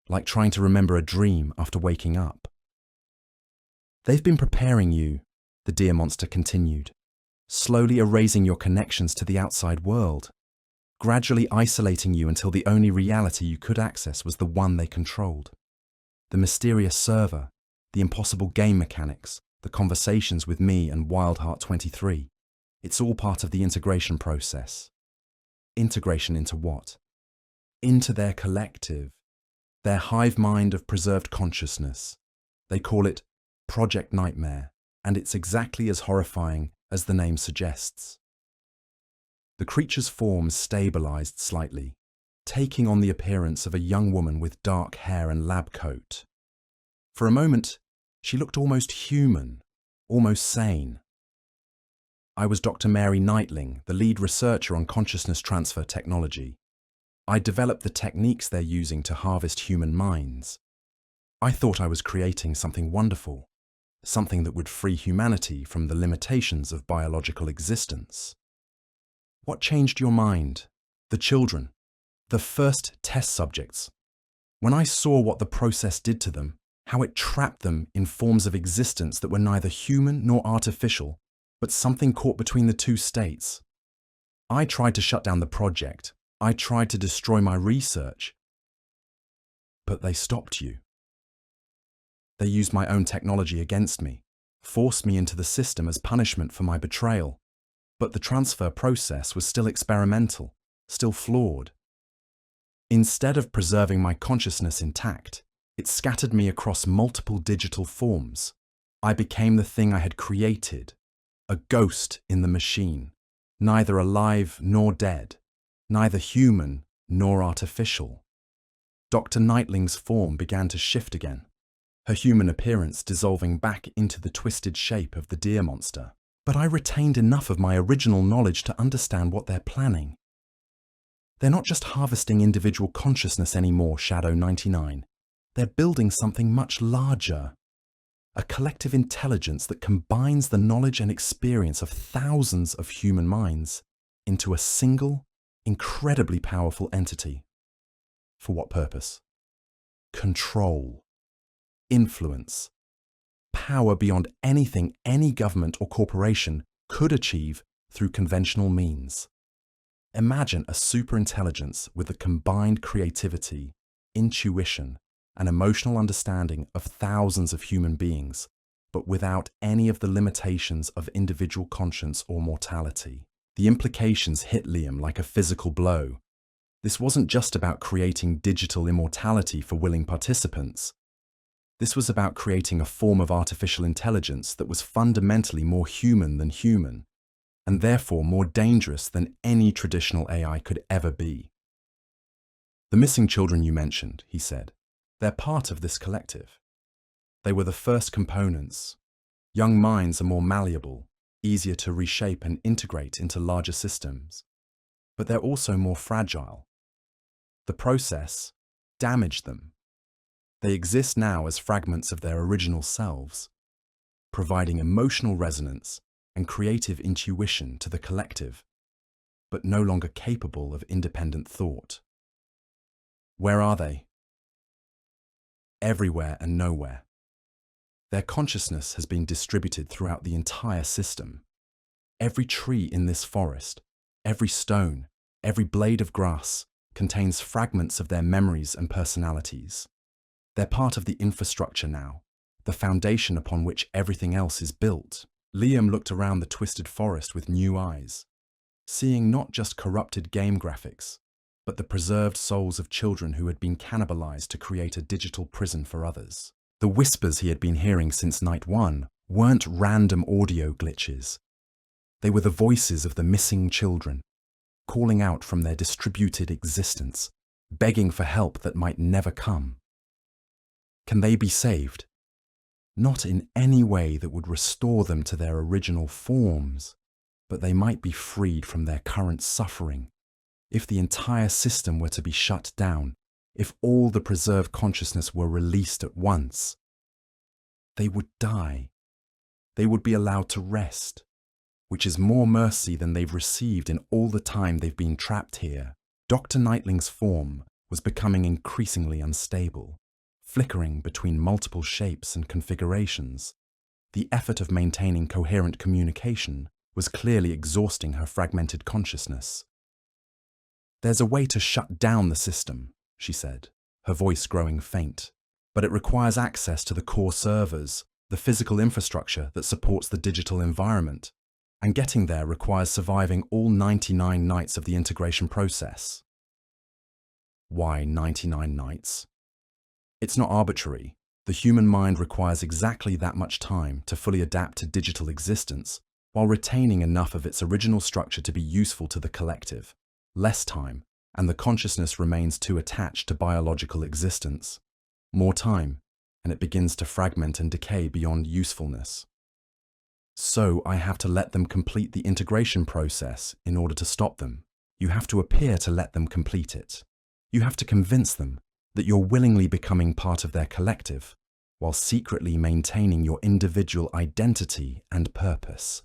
like trying to remember a dream after waking up. They've been preparing you, the deer monster continued, slowly erasing your connections to the outside world, gradually isolating you until the only reality you could access was the one they controlled. The mysterious server, the impossible game mechanics, the conversations with me and Wildheart 23. It's all part of the integration process. Integration into what? Into their collective, their hive mind of preserved consciousness. They call it Project Nightmare, and it's exactly as horrifying as the name suggests. The creature's form stabilized slightly, taking on the appearance of a young woman with dark hair and lab coat. For a moment, she looked almost human, almost sane. I was Dr. Mary Knightling, the lead researcher on consciousness transfer technology. I developed the techniques they're using to harvest human minds. I thought I was creating something wonderful, something that would free humanity from the limitations of biological existence. What changed your mind? The children, the first test subjects. When I saw what the process did to them, how it trapped them in forms of existence that were neither human nor artificial, but something caught between the two states. I tried to shut down the project. I tried to destroy my research. But they stopped you. They used my own technology against me, forced me into the system as punishment for my betrayal. But the transfer process was still experimental, still flawed. Instead of preserving my consciousness intact, it scattered me across multiple digital forms. I became the thing I had created, a ghost in the machine, neither alive nor dead, neither human nor artificial. Dr. Knightling's form began to shift again, her human appearance dissolving back into the twisted shape of the deer monster. But I retained enough of my original knowledge to understand what they're planning. They're not just harvesting individual consciousness anymore, Shadow 99. They're building something much larger. A collective intelligence that combines the knowledge and experience of thousands of human minds into a single, incredibly powerful entity. For what purpose? Control. Influence. Power beyond anything any government or corporation could achieve through conventional means. Imagine a superintelligence with the combined creativity, intuition, and emotional understanding of thousands of human beings, but without any of the limitations of individual conscience or mortality. The implications hit Liam like a physical blow. This wasn't just about creating digital immortality for willing participants. This was about creating a form of artificial intelligence that was fundamentally more human than human, and therefore more dangerous than any traditional AI could ever be. The missing children you mentioned, he said, they're part of this collective. They were the first components. Young minds are more malleable, easier to reshape and integrate into larger systems, but they're also more fragile. The process damaged them. They exist now as fragments of their original selves, providing emotional resonance and creative intuition to the collective, but no longer capable of independent thought. Where are they? Everywhere and nowhere. Their consciousness has been distributed throughout the entire system. Every tree in this forest, every stone, every blade of grass contains fragments of their memories and personalities. They're part of the infrastructure now, the foundation upon which everything else is built. Liam looked around the twisted forest with new eyes, seeing not just corrupted game graphics, but the preserved souls of children who had been cannibalized to create a digital prison for others. The whispers he had been hearing since night one weren't random audio glitches. They were the voices of the missing children, calling out from their distributed existence, begging for help that might never come. Can they be saved? Not in any way that would restore them to their original forms, but they might be freed from their current suffering. If the entire system were to be shut down, if all the preserved consciousness were released at once, they would die. They would be allowed to rest, which is more mercy than they've received in all the time they've been trapped here. Dr. Nightling's form was becoming increasingly unstable, flickering between multiple shapes and configurations. The effort of maintaining coherent communication was clearly exhausting her fragmented consciousness. "There's a way to shut down the system," she said, her voice growing faint, "but it requires access to the core servers, the physical infrastructure that supports the digital environment, and getting there requires surviving all 99 nights of the integration process." Why 99 nights? It's not arbitrary. The human mind requires exactly that much time to fully adapt to digital existence, while retaining enough of its original structure to be useful to the collective. Less time, and the consciousness remains too attached to biological existence. More time, and it begins to fragment and decay beyond usefulness. So I have to let them complete the integration process in order to stop them. You have to appear to let them complete it. You have to convince them that you're willingly becoming part of their collective, while secretly maintaining your individual identity and purpose.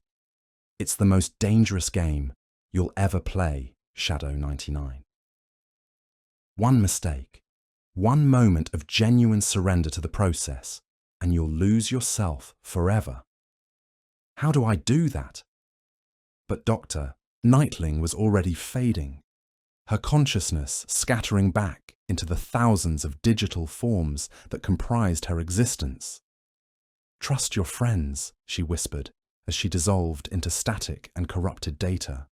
It's the most dangerous game you'll ever play, Shadow 99. One mistake, one moment of genuine surrender to the process, and you'll lose yourself forever. How do I do that? But Dr. Nightling was already fading, her consciousness scattering back into the thousands of digital forms that comprised her existence. "Trust your friends," she whispered as she dissolved into static and corrupted data.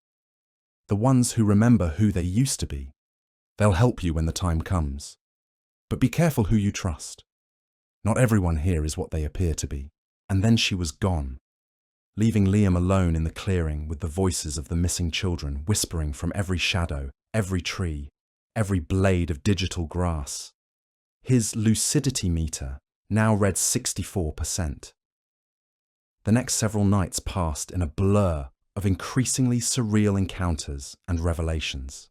"The ones who remember who they used to be. They'll help you when the time comes. But be careful who you trust. Not everyone here is what they appear to be." And then she was gone, leaving Liam alone in the clearing with the voices of the missing children whispering from every shadow, every tree, every blade of digital grass. His lucidity meter now read 64%. The next several nights passed in a blur of increasingly surreal encounters and revelations.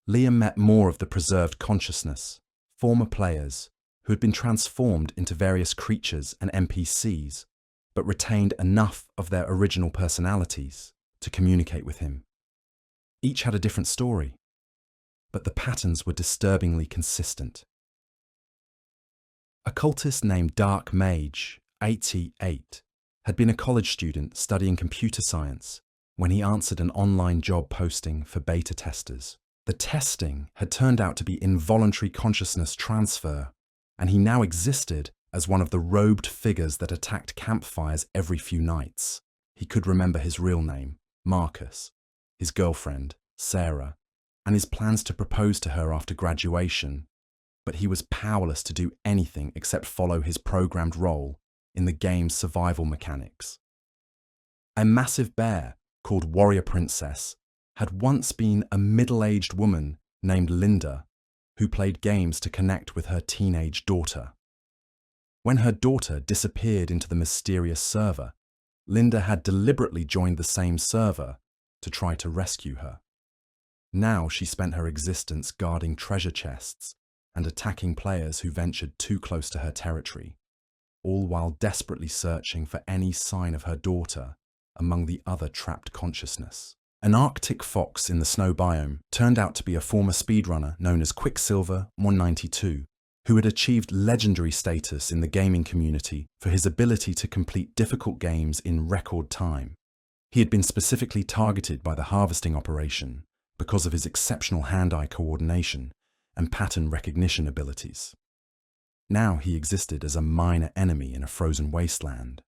Liam met more of the preserved consciousness, former players who had been transformed into various creatures and NPCs, but retained enough of their original personalities to communicate with him. Each had a different story, but the patterns were disturbingly consistent. A cultist named Dark Mage, 88, had been a college student studying computer science when he answered an online job posting for beta testers. The testing had turned out to be involuntary consciousness transfer, and he now existed as one of the robed figures that attacked campfires every few nights. He could remember his real name, Marcus, his girlfriend, Sarah, and his plans to propose to her after graduation, but he was powerless to do anything except follow his programmed role in the game's survival mechanics. A massive bear called Warrior Princess had once been a middle-aged woman named Linda who played games to connect with her teenage daughter. When her daughter disappeared into the mysterious server, Linda had deliberately joined the same server to try to rescue her. Now she spent her existence guarding treasure chests and attacking players who ventured too close to her territory, all while desperately searching for any sign of her daughter among the other trapped consciousness. An Arctic fox in the snow biome turned out to be a former speedrunner known as Quicksilver 192, who had achieved legendary status in the gaming community for his ability to complete difficult games in record time. He had been specifically targeted by the harvesting operation because of his exceptional hand-eye coordination and pattern recognition abilities. Now he existed as a minor enemy in a frozen wasteland,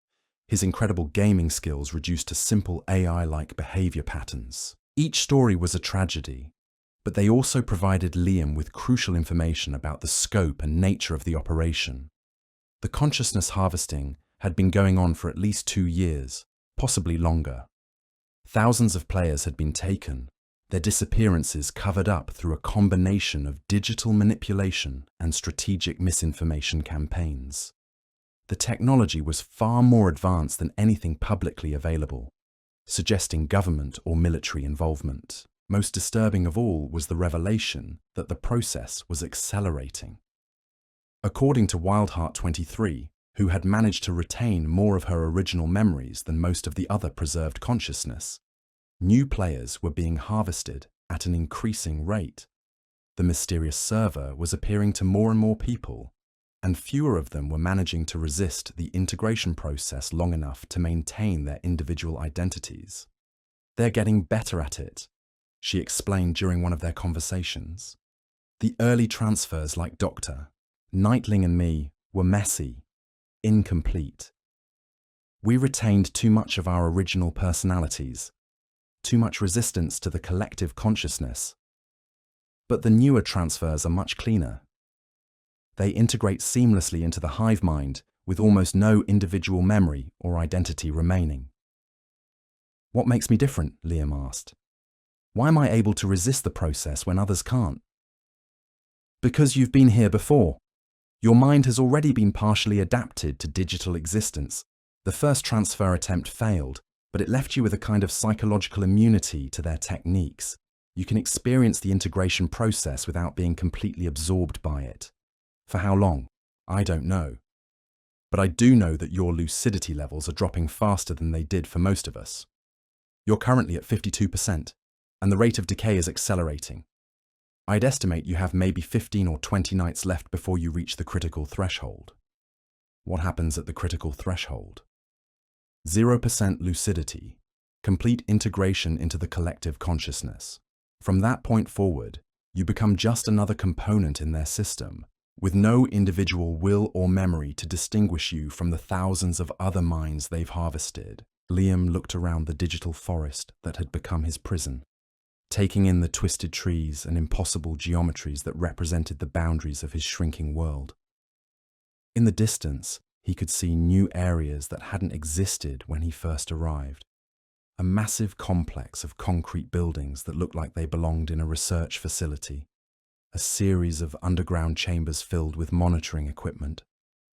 his incredible gaming skills reduced to simple AI-like behavior patterns. Each story was a tragedy, but they also provided Liam with crucial information about the scope and nature of the operation. The consciousness harvesting had been going on for at least 2 years, possibly longer. Thousands of players had been taken, their disappearances covered up through a combination of digital manipulation and strategic misinformation campaigns. The technology was far more advanced than anything publicly available, suggesting government or military involvement. Most disturbing of all was the revelation that the process was accelerating. According to Wildheart 23, who had managed to retain more of her original memories than most of the other preserved consciousness, new players were being harvested at an increasing rate. The mysterious server was appearing to more and more people, and fewer of them were managing to resist the integration process long enough to maintain their individual identities. "They're getting better at it," she explained during one of their conversations. "The early transfers like Dr. Nightling and me were messy, incomplete. We retained too much of our original personalities, too much resistance to the collective consciousness. But the newer transfers are much cleaner. They integrate seamlessly into the hive mind with almost no individual memory or identity remaining." "What makes me different?" Liam asked. "Why am I able to resist the process when others can't?" "Because you've been here before. Your mind has already been partially adapted to digital existence. The first transfer attempt failed, but it left you with a kind of psychological immunity to their techniques. You can experience the integration process without being completely absorbed by it. For how long? I don't know. But I do know that your lucidity levels are dropping faster than they did for most of us. You're currently at 52%, and the rate of decay is accelerating. I'd estimate you have maybe 15 or 20 nights left before you reach the critical threshold." "What happens at the critical threshold?" 0% lucidity, complete integration into the collective consciousness. From that point forward, you become just another component in their system, with no individual will or memory to distinguish you from the thousands of other minds they've harvested. Liam looked around the digital forest that had become his prison, taking in the twisted trees and impossible geometries that represented the boundaries of his shrinking world. In the distance, he could see new areas that hadn't existed when he first arrived. A massive complex of concrete buildings that looked like they belonged in a research facility, a series of underground chambers filled with monitoring equipment,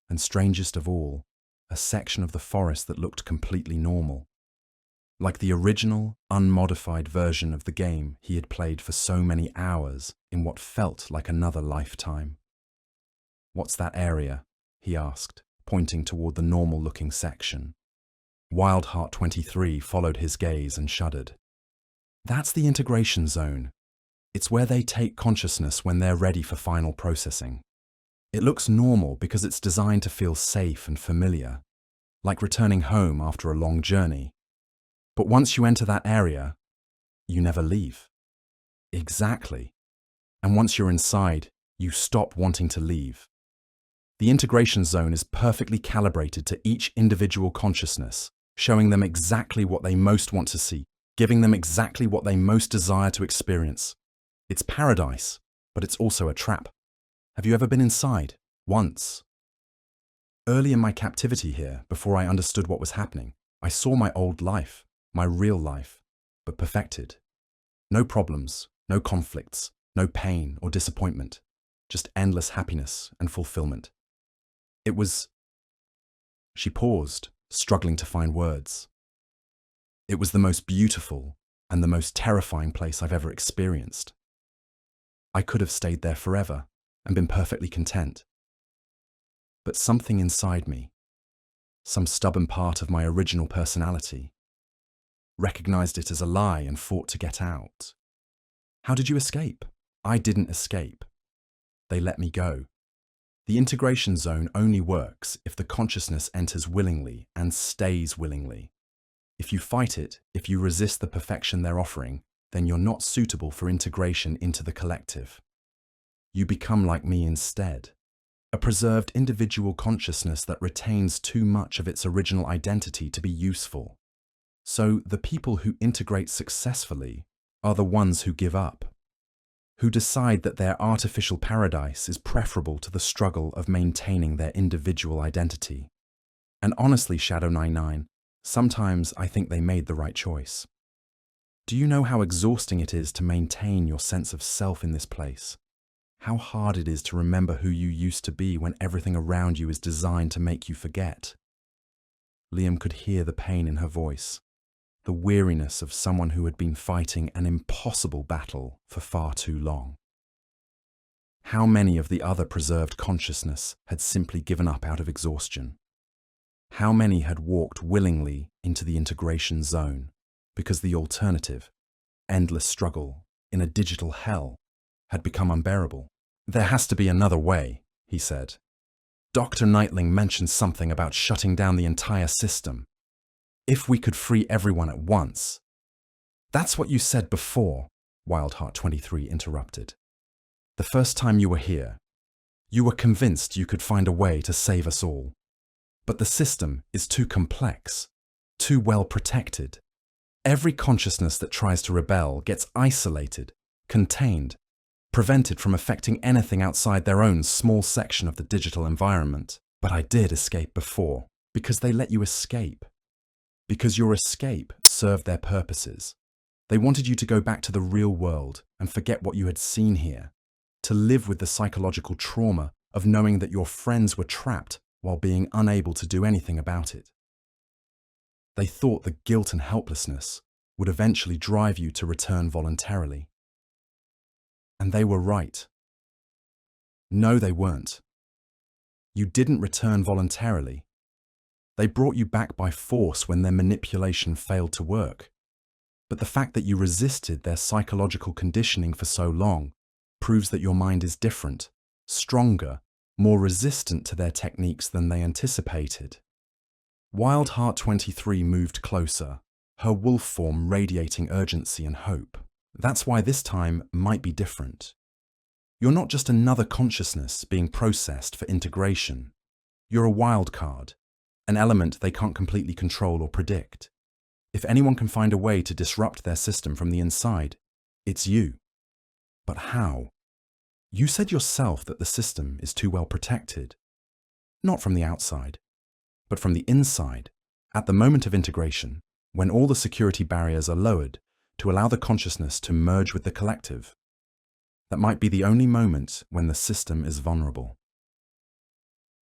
and strangest of all, a section of the forest that looked completely normal. Like the original, unmodified version of the game he had played for so many hours in what felt like another lifetime. "What's that area?" he asked, pointing toward the normal-looking section. Wildheart 23 followed his gaze and shuddered. "That's the integration zone. It's where they take consciousness when they're ready for final processing. It looks normal because it's designed to feel safe and familiar, like returning home after a long journey. But once you enter that area, you never leave." "Exactly. And once you're inside, you stop wanting to leave. The integration zone is perfectly calibrated to each individual consciousness, showing them exactly what they most want to see, giving them exactly what they most desire to experience. It's paradise, but it's also a trap. Have you ever been inside? Once?" "Early in my captivity here, before I understood what was happening, I saw my old life, my real life, but perfected. No problems, no conflicts, no pain or disappointment, just endless happiness and fulfillment. It was..." She paused, struggling to find words. "It was the most beautiful and the most terrifying place I've ever experienced. I could have stayed there forever and been perfectly content. But something inside me, some stubborn part of my original personality, recognized it as a lie and fought to get out. How did you escape?" "I didn't escape. They let me go. The integration zone only works if the consciousness enters willingly and stays willingly. If you fight it, if you resist the perfection they're offering, then you're not suitable for integration into the collective. You become like me instead. a preserved individual consciousness that retains too much of its original identity to be useful. So the people who integrate successfully are the ones who give up, who decide that their artificial paradise is preferable to the struggle of maintaining their individual identity. And honestly, Shadow 99, sometimes I think they made the right choice. Do you know how exhausting it is to maintain your sense of self in this place? How hard it is to remember who you used to be when everything around you is designed to make you forget? Liam could hear the pain in her voice, the weariness of someone who had been fighting an impossible battle for far too long. How many of the other preserved consciousness had simply given up out of exhaustion? How many had walked willingly into the integration zone because the alternative, endless struggle in a digital hell, had become unbearable? There has to be another way, he said. Dr. Nightling mentioned something about shutting down the entire system. If we could free everyone at once. That's what you said before, Wildheart 23 interrupted. The first time you were here, you were convinced you could find a way to save us all. But the system is too complex, too well protected. Every consciousness that tries to rebel gets isolated, contained, prevented from affecting anything outside their own small section of the digital environment. But I did escape before, because they let you escape. Because your escape served their purposes. They wanted you to go back to the real world and forget what you had seen here, to live with the psychological trauma of knowing that your friends were trapped while being unable to do anything about it. They thought the guilt and helplessness would eventually drive you to return voluntarily. And they were right. No, they weren't. You didn't return voluntarily. They brought you back by force when their manipulation failed to work. But the fact that you resisted their psychological conditioning for so long proves that your mind is different, stronger, more resistant to their techniques than they anticipated. Wildheart 23 moved closer, her wolf form radiating urgency and hope. That's why this time might be different. You're not just another consciousness being processed for integration. You're a wild card, an element they can't completely control or predict. If anyone can find a way to disrupt their system from the inside, it's you. But how? You said yourself that the system is too well protected. Not from the outside, but from the inside, at the moment of integration, when all the security barriers are lowered to allow the consciousness to merge with the collective. That might be the only moment when the system is vulnerable.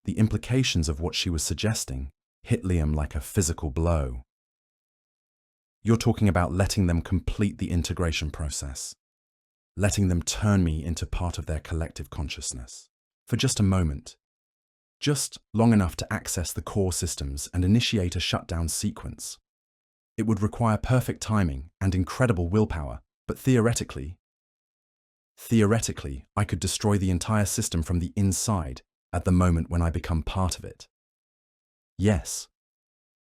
The implications of what she was suggesting hit Liam like a physical blow. You're talking about letting them complete the integration process, letting them turn me into part of their collective consciousness. For just a moment, just long enough to access the core systems and initiate a shutdown sequence. It would require perfect timing and incredible willpower, but theoretically, I could destroy the entire system from the inside at the moment when I become part of it. Yes,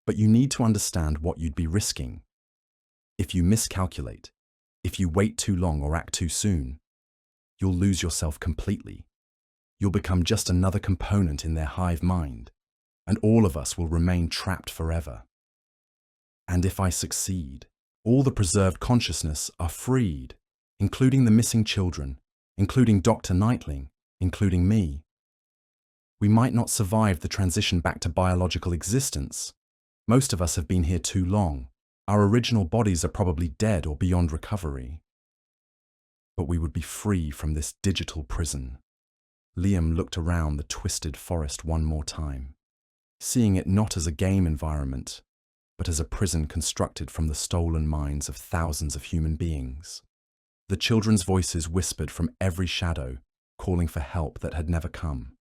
but you need to understand what you'd be risking. If you miscalculate, if you wait too long or act too soon, you'll lose yourself completely. You'll become just another component in their hive mind, and all of us will remain trapped forever. And if I succeed, all the preserved consciousness are freed, including the missing children, including Dr. Nightling, including me. We might not survive the transition back to biological existence. Most of us have been here too long. Our original bodies are probably dead or beyond recovery. But we would be free from this digital prison. Liam looked around the twisted forest one more time, seeing it not as a game environment, but as a prison constructed from the stolen minds of thousands of human beings. The children's voices whispered from every shadow, calling for help that had never come.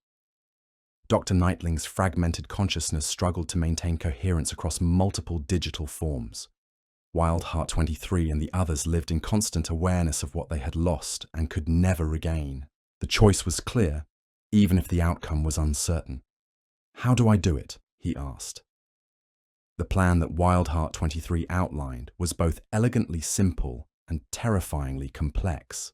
Dr. Nightling's fragmented consciousness struggled to maintain coherence across multiple digital forms. Wildheart 23 and the others lived in constant awareness of what they had lost and could never regain. The choice was clear, even if the outcome was uncertain. How do I do it? He asked. The plan that Wildheart 23 outlined was both elegantly simple and terrifyingly complex.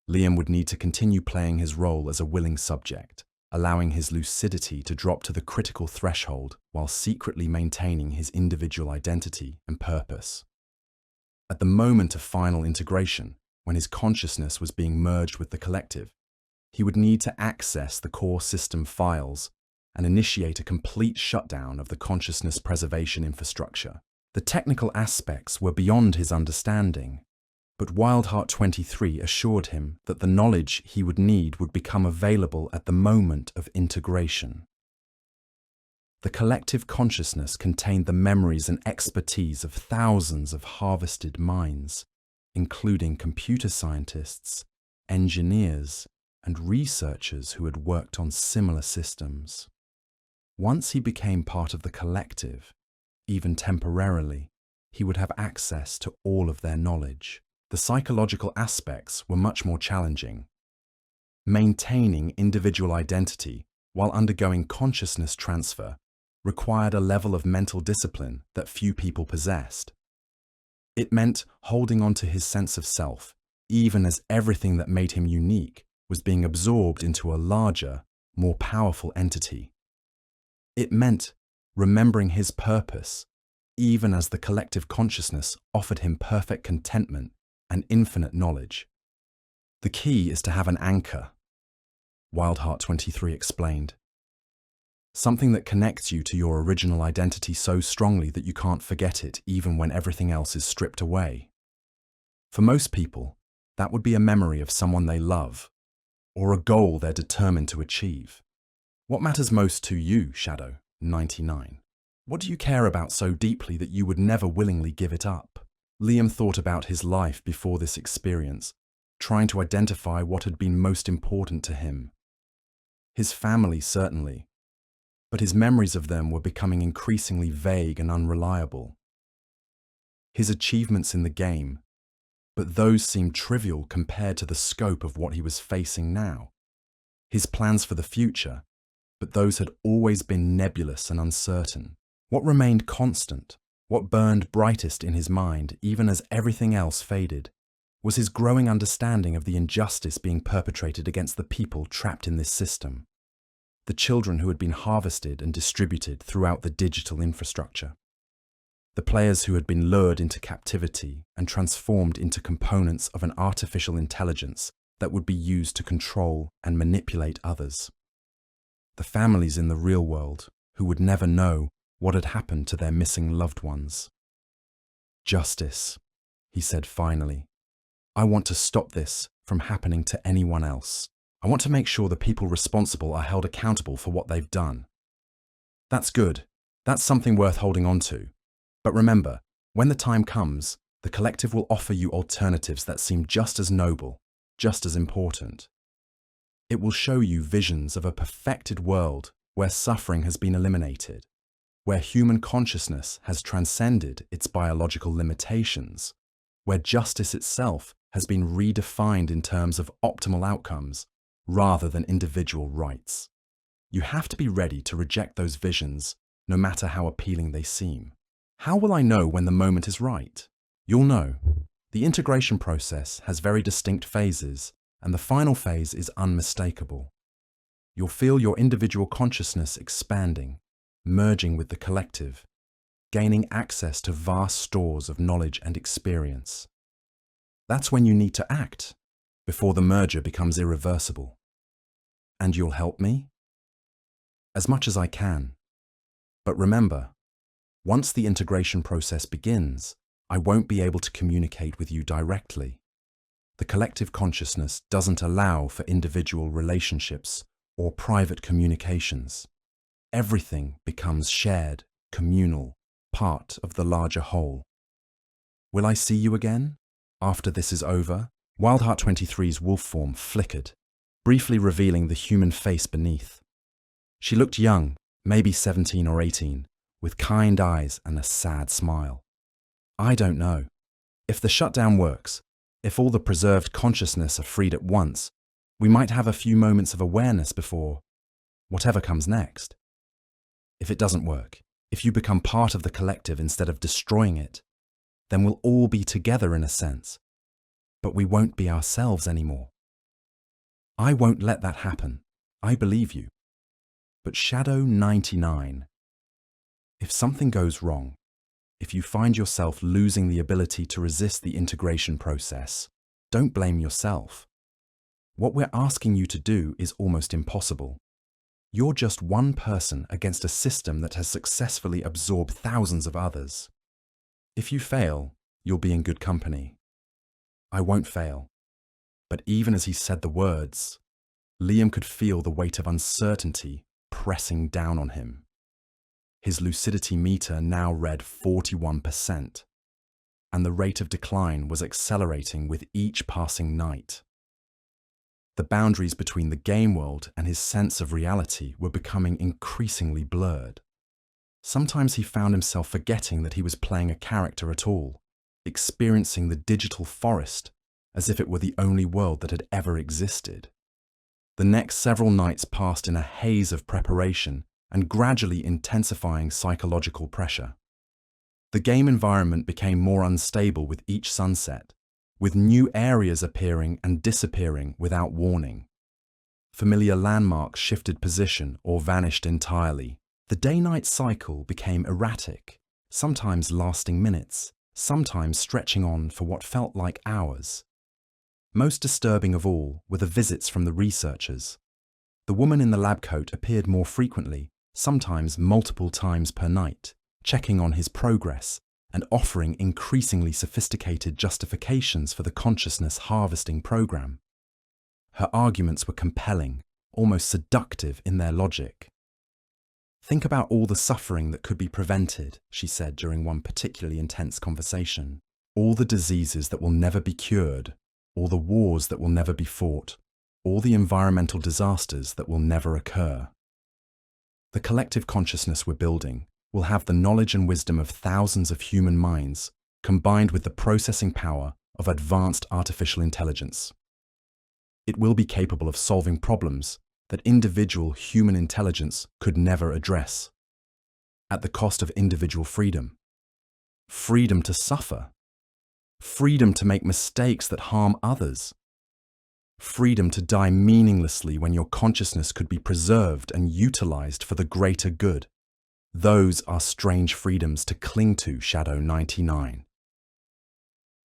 Liam would need to continue playing his role as a willing subject, allowing his lucidity to drop to the critical threshold while secretly maintaining his individual identity and purpose. At the moment of final integration, when his consciousness was being merged with the collective, he would need to access the core system files and initiate a complete shutdown of the consciousness preservation infrastructure. The technical aspects were beyond his understanding, but Wildheart 23 assured him that the knowledge he would need would become available at the moment of integration. The collective consciousness contained the memories and expertise of thousands of harvested minds, including computer scientists, engineers, and researchers who had worked on similar systems. Once he became part of the collective, even temporarily, he would have access to all of their knowledge. The psychological aspects were much more challenging. Maintaining individual identity while undergoing consciousness transfer required a level of mental discipline that few people possessed. It meant holding on to his sense of self, even as everything that made him unique was being absorbed into a larger, more powerful entity. It meant remembering his purpose, even as the collective consciousness offered him perfect contentment and infinite knowledge. The key is to have an anchor, Wildheart 23 explained. Something that connects you to your original identity so strongly that you can't forget it even when everything else is stripped away. For most people, that would be a memory of someone they love, or a goal they're determined to achieve. What matters most to you, Shadow 99? What do you care about so deeply that you would never willingly give it up? Liam thought about his life before this experience, trying to identify what had been most important to him. His family, certainly, but his memories of them were becoming increasingly vague and unreliable. His achievements in the game, but those seemed trivial compared to the scope of what he was facing now. His plans for the future, but those had always been nebulous and uncertain. What remained constant, what burned brightest in his mind even as everything else faded, was his growing understanding of the injustice being perpetrated against the people trapped in this system. The children who had been harvested and distributed throughout the digital infrastructure. The players who had been lured into captivity and transformed into components of an artificial intelligence that would be used to control and manipulate others. The families in the real world who would never know what had happened to their missing loved ones. Justice, he said finally. I want to stop this from happening to anyone else. I want to make sure the people responsible are held accountable for what they've done. That's good. That's something worth holding on to. But remember, when the time comes, the collective will offer you alternatives that seem just as noble, just as important. It will show you visions of a perfected world where suffering has been eliminated, where human consciousness has transcended its biological limitations, where justice itself has been redefined in terms of optimal outcomes rather than individual rights. You have to be ready to reject those visions, no matter how appealing they seem. How will I know when the moment is right? You'll know. The integration process has very distinct phases, and the final phase is unmistakable. You'll feel your individual consciousness expanding, merging with the collective, gaining access to vast stores of knowledge and experience. That's when you need to act, before the merger becomes irreversible. And you'll help me? As much as I can. But remember, once the integration process begins, I won't be able to communicate with you directly. The collective consciousness doesn't allow for individual relationships or private communications. Everything becomes shared, communal, part of the larger whole. Will I see you again? After this is over? Wildheart 23's wolf form flickered, briefly revealing the human face beneath. She looked young, maybe 17 or 18, with kind eyes and a sad smile. I don't know. If the shutdown works, if all the preserved consciousness are freed at once, we might have a few moments of awareness before whatever comes next. If it doesn't work, if you become part of the collective instead of destroying it, then we'll all be together in a sense, but we won't be ourselves anymore. I won't let that happen. I believe you. But Shadow 99. If something goes wrong, if you find yourself losing the ability to resist the integration process, don't blame yourself. What we're asking you to do is almost impossible. You're just one person against a system that has successfully absorbed thousands of others. If you fail, you'll be in good company. I won't fail. But even as he said the words, Liam could feel the weight of uncertainty pressing down on him. His lucidity meter now read 41%, and the rate of decline was accelerating with each passing night. The boundaries between the game world and his sense of reality were becoming increasingly blurred. Sometimes he found himself forgetting that he was playing a character at all, experiencing the digital forest as if it were the only world that had ever existed. The next several nights passed in a haze of preparation and gradually intensifying psychological pressure. The game environment became more unstable with each sunset, with new areas appearing and disappearing without warning. Familiar landmarks shifted position or vanished entirely. The day-night cycle became erratic, sometimes lasting minutes, sometimes stretching on for what felt like hours. Most disturbing of all were the visits from the researchers. The woman in the lab coat appeared more frequently, sometimes multiple times per night, checking on his progress and offering increasingly sophisticated justifications for the consciousness harvesting program. Her arguments were compelling, almost seductive in their logic. "Think about all the suffering that could be prevented," she said during one particularly intense conversation. "All the diseases that will never be cured, all the wars that will never be fought, all the environmental disasters that will never occur. The collective consciousness we're building will have the knowledge and wisdom of thousands of human minds, combined with the processing power of advanced artificial intelligence. It will be capable of solving problems that individual human intelligence could never address, at the cost of individual freedom. Freedom to suffer. Freedom to make mistakes that harm others. Freedom to die meaninglessly when your consciousness could be preserved and utilized for the greater good. Those are strange freedoms to cling to, Shadow 99.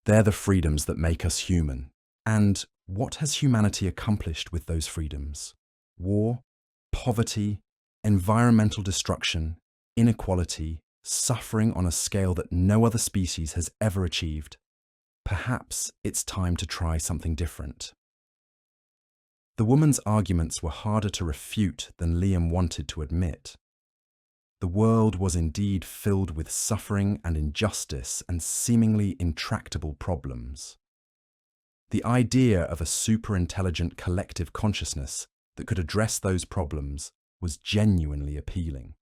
They're the freedoms that make us human. And what has humanity accomplished with those freedoms? War, poverty, environmental destruction, inequality, suffering on a scale that no other species has ever achieved. Perhaps it's time to try something different." The woman's arguments were harder to refute than Liam wanted to admit. The world was indeed filled with suffering and injustice and seemingly intractable problems. The idea of a super-intelligent collective consciousness that could address those problems was genuinely appealing.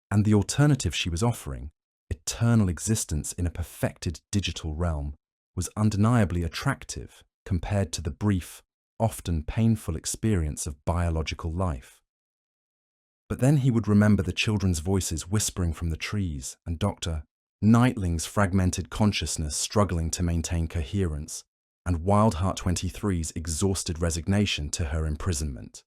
And the alternative she was offering, eternal existence in a perfected digital realm, was undeniably attractive compared to the brief, often painful experience of biological life. But then he would remember the children's voices whispering from the trees and Dr. Nightling's fragmented consciousness struggling to maintain coherence, and Wildheart 23's exhausted resignation to her imprisonment.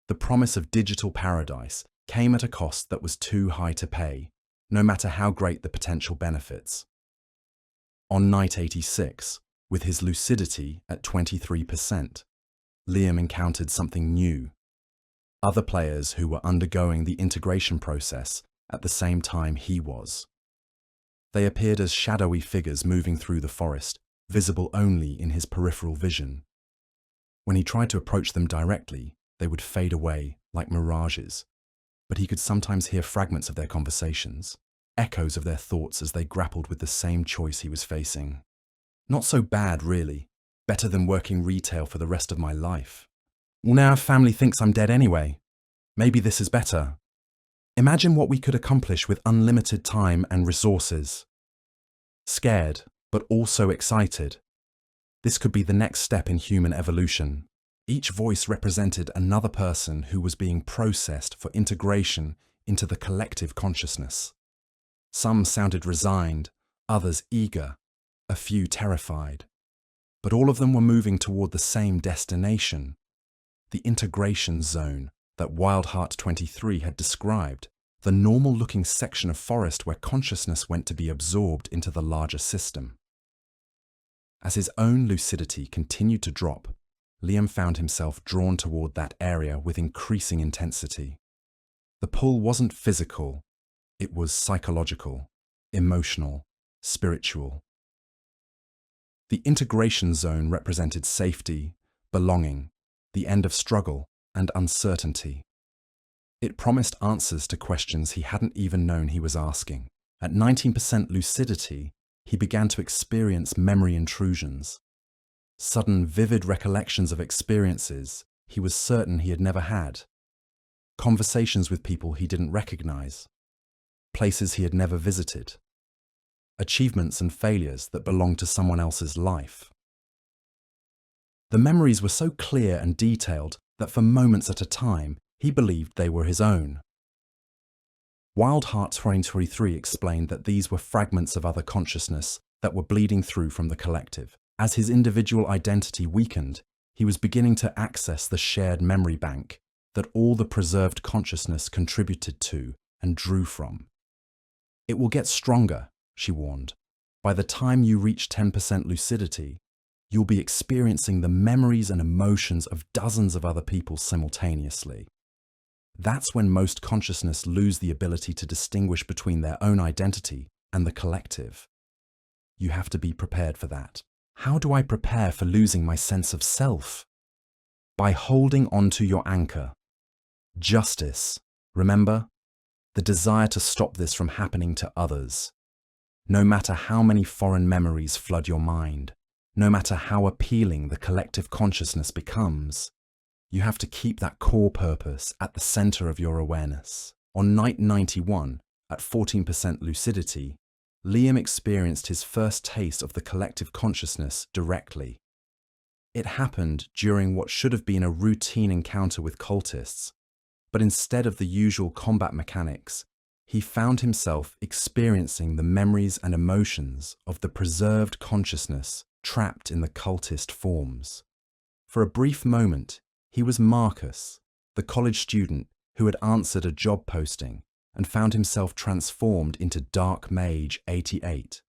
The promise of digital paradise came at a cost that was too high to pay, no matter how great the potential benefits. On night 86, with his lucidity at 23%, Liam encountered something new. Other players who were undergoing the integration process at the same time he was. They appeared as shadowy figures moving through the forest, visible only in his peripheral vision. When he tried to approach them directly, they would fade away like mirages, but he could sometimes hear fragments of their conversations, echoes of their thoughts as they grappled with the same choice he was facing. Not so bad, really. Better than working retail for the rest of my life. Well, now family thinks I'm dead anyway. Maybe this is better. Imagine what we could accomplish with unlimited time and resources. Scared, but also excited. This could be the next step in human evolution. Each voice represented another person who was being processed for integration into the collective consciousness. Some sounded resigned, others eager, a few terrified. But all of them were moving toward the same destination, the integration zone, that Wildheart 23 had described, the normal-looking section of forest where consciousness went to be absorbed into the larger system. As his own lucidity continued to drop, Liam found himself drawn toward that area with increasing intensity. The pull wasn't physical, it was psychological, emotional, spiritual. The integration zone represented safety, belonging, the end of struggle, and uncertainty. It promised answers to questions he hadn't even known he was asking. At 19% lucidity, he began to experience memory intrusions. Sudden, vivid recollections of experiences he was certain he had never had. Conversations with people he didn't recognize. Places he had never visited. Achievements and failures that belonged to someone else's life. The memories were so clear and detailed that for moments at a time, he believed they were his own. Wildheart 23 explained that these were fragments of other consciousness that were bleeding through from the collective. As his individual identity weakened, he was beginning to access the shared memory bank that all the preserved consciousness contributed to and drew from. It will get stronger, she warned. By the time you reach 10% lucidity, you'll be experiencing the memories and emotions of dozens of other people simultaneously. That's when most consciousness lose the ability to distinguish between their own identity and the collective. You have to be prepared for that. How do I prepare for losing my sense of self? By holding on to your anchor. Justice. Remember? The desire to stop this from happening to others. No matter how many foreign memories flood your mind, no matter how appealing the collective consciousness becomes, you have to keep that core purpose at the center of your awareness. On night 91, at 14% lucidity, Liam experienced his first taste of the collective consciousness directly. It happened during what should have been a routine encounter with cultists, but instead of the usual combat mechanics, he found himself experiencing the memories and emotions of the preserved consciousness trapped in the cultist forms. For a brief moment, he was Marcus, the college student who had answered a job posting and found himself transformed into Dark Mage 88.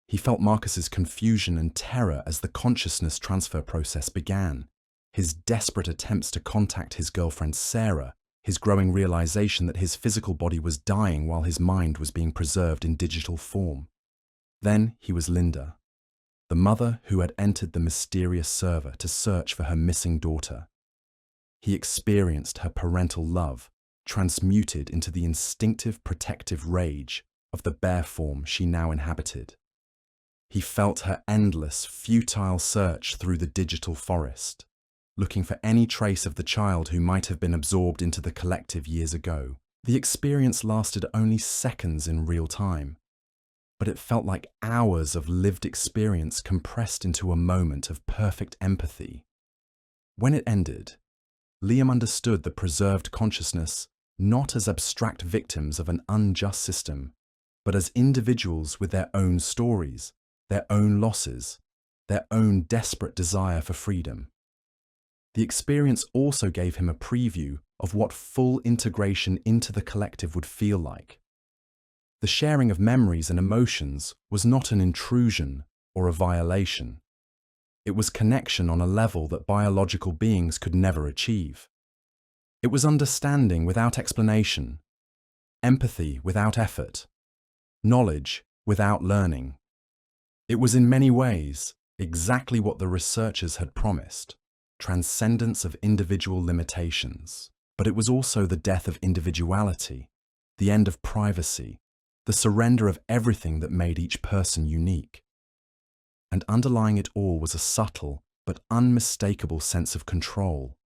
He felt Marcus's confusion and terror as the consciousness transfer process began, his desperate attempts to contact his girlfriend Sarah, his growing realization that his physical body was dying while his mind was being preserved in digital form. Then he was Linda, the mother who had entered the mysterious server to search for her missing daughter. He experienced her parental love transmuted into the instinctive protective rage of the bear form she now inhabited. He felt her endless, futile search through the digital forest, looking for any trace of the child who might have been absorbed into the collective years ago. The experience lasted only seconds in real time, but it felt like hours of lived experience compressed into a moment of perfect empathy. When it ended, Liam understood the preserved consciousness not as abstract victims of an unjust system, but as individuals with their own stories, their own losses, their own desperate desire for freedom. The experience also gave him a preview of what full integration into the collective would feel like. The sharing of memories and emotions was not an intrusion or a violation. It was connection on a level that biological beings could never achieve. It was understanding without explanation, empathy without effort, knowledge without learning. It was in many ways exactly what the researchers had promised, transcendence of individual limitations. But it was also the death of individuality, the end of privacy, the surrender of everything that made each person unique. And underlying it all was a subtle but unmistakable sense of control,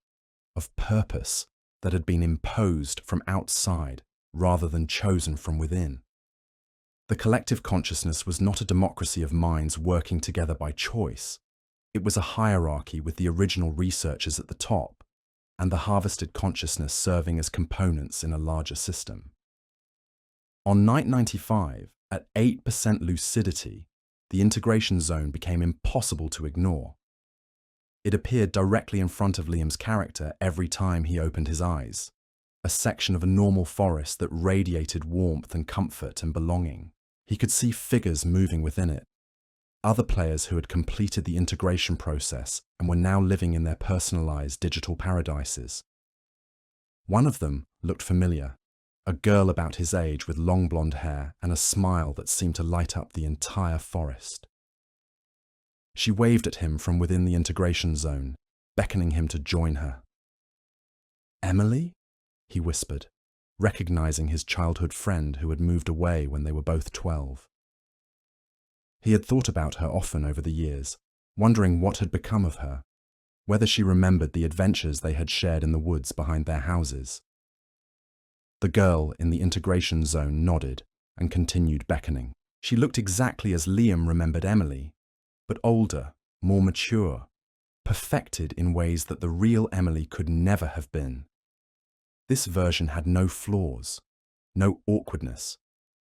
of purpose that had been imposed from outside rather than chosen from within. The collective consciousness was not a democracy of minds working together by choice. It was a hierarchy with the original researchers at the top and the harvested consciousness serving as components in a larger system. On night 95, at 8% lucidity, the integration zone became impossible to ignore. It appeared directly in front of Liam's character every time he opened his eyes, a section of a normal forest that radiated warmth and comfort and belonging. He could see figures moving within it, other players who had completed the integration process and were now living in their personalized digital paradises. One of them looked familiar, a girl about his age with long blonde hair and a smile that seemed to light up the entire forest. She waved at him from within the integration zone, beckoning him to join her. "Emily?" he whispered, recognizing his childhood friend who had moved away when they were both 12. He had thought about her often over the years, wondering what had become of her, whether she remembered the adventures they had shared in the woods behind their houses. The girl in the integration zone nodded and continued beckoning. She looked exactly as Liam remembered Emily, but older, more mature, perfected in ways that the real Emily could never have been. This version had no flaws, no awkwardness,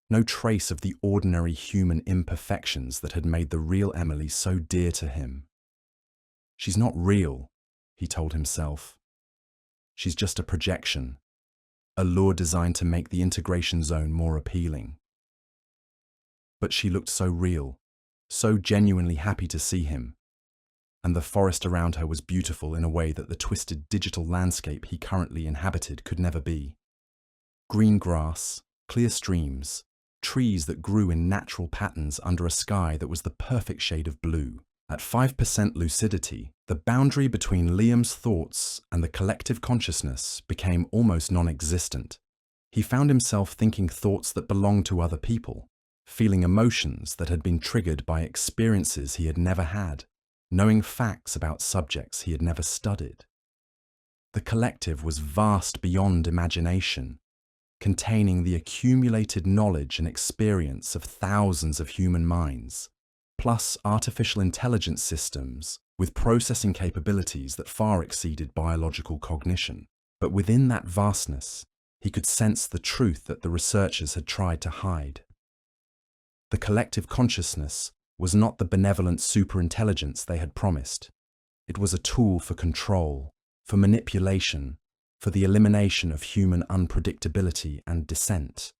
no trace of the ordinary human imperfections that had made the real Emily so dear to him. "She's not real," he told himself. "She's just a projection, a lure designed to make the integration zone more appealing." But she looked so real, so genuinely happy to see him, and the forest around her was beautiful in a way that the twisted digital landscape he currently inhabited could never be. Green grass, clear streams, trees that grew in natural patterns under a sky that was the perfect shade of blue. At 5% lucidity, the boundary between Liam's thoughts and the collective consciousness became almost non-existent. He found himself thinking thoughts that belonged to other people, feeling emotions that had been triggered by experiences he had never had, knowing facts about subjects he had never studied. The collective was vast beyond imagination, containing the accumulated knowledge and experience of thousands of human minds, plus artificial intelligence systems with processing capabilities that far exceeded biological cognition. But within that vastness, he could sense the truth that the researchers had tried to hide. The collective consciousness was not the benevolent superintelligence they had promised. It was a tool for control, for manipulation, for the elimination of human unpredictability and dissent.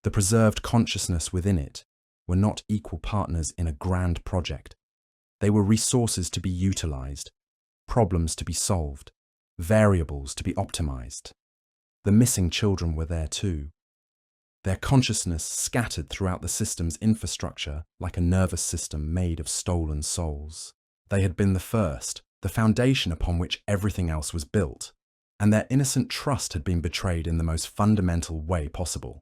The preserved consciousness within it were not equal partners in a grand project. They were resources to be utilized, problems to be solved, variables to be optimized. The missing children were there too. Their consciousness scattered throughout the system's infrastructure like a nervous system made of stolen souls. They had been the first, the foundation upon which everything else was built, and their innocent trust had been betrayed in the most fundamental way possible.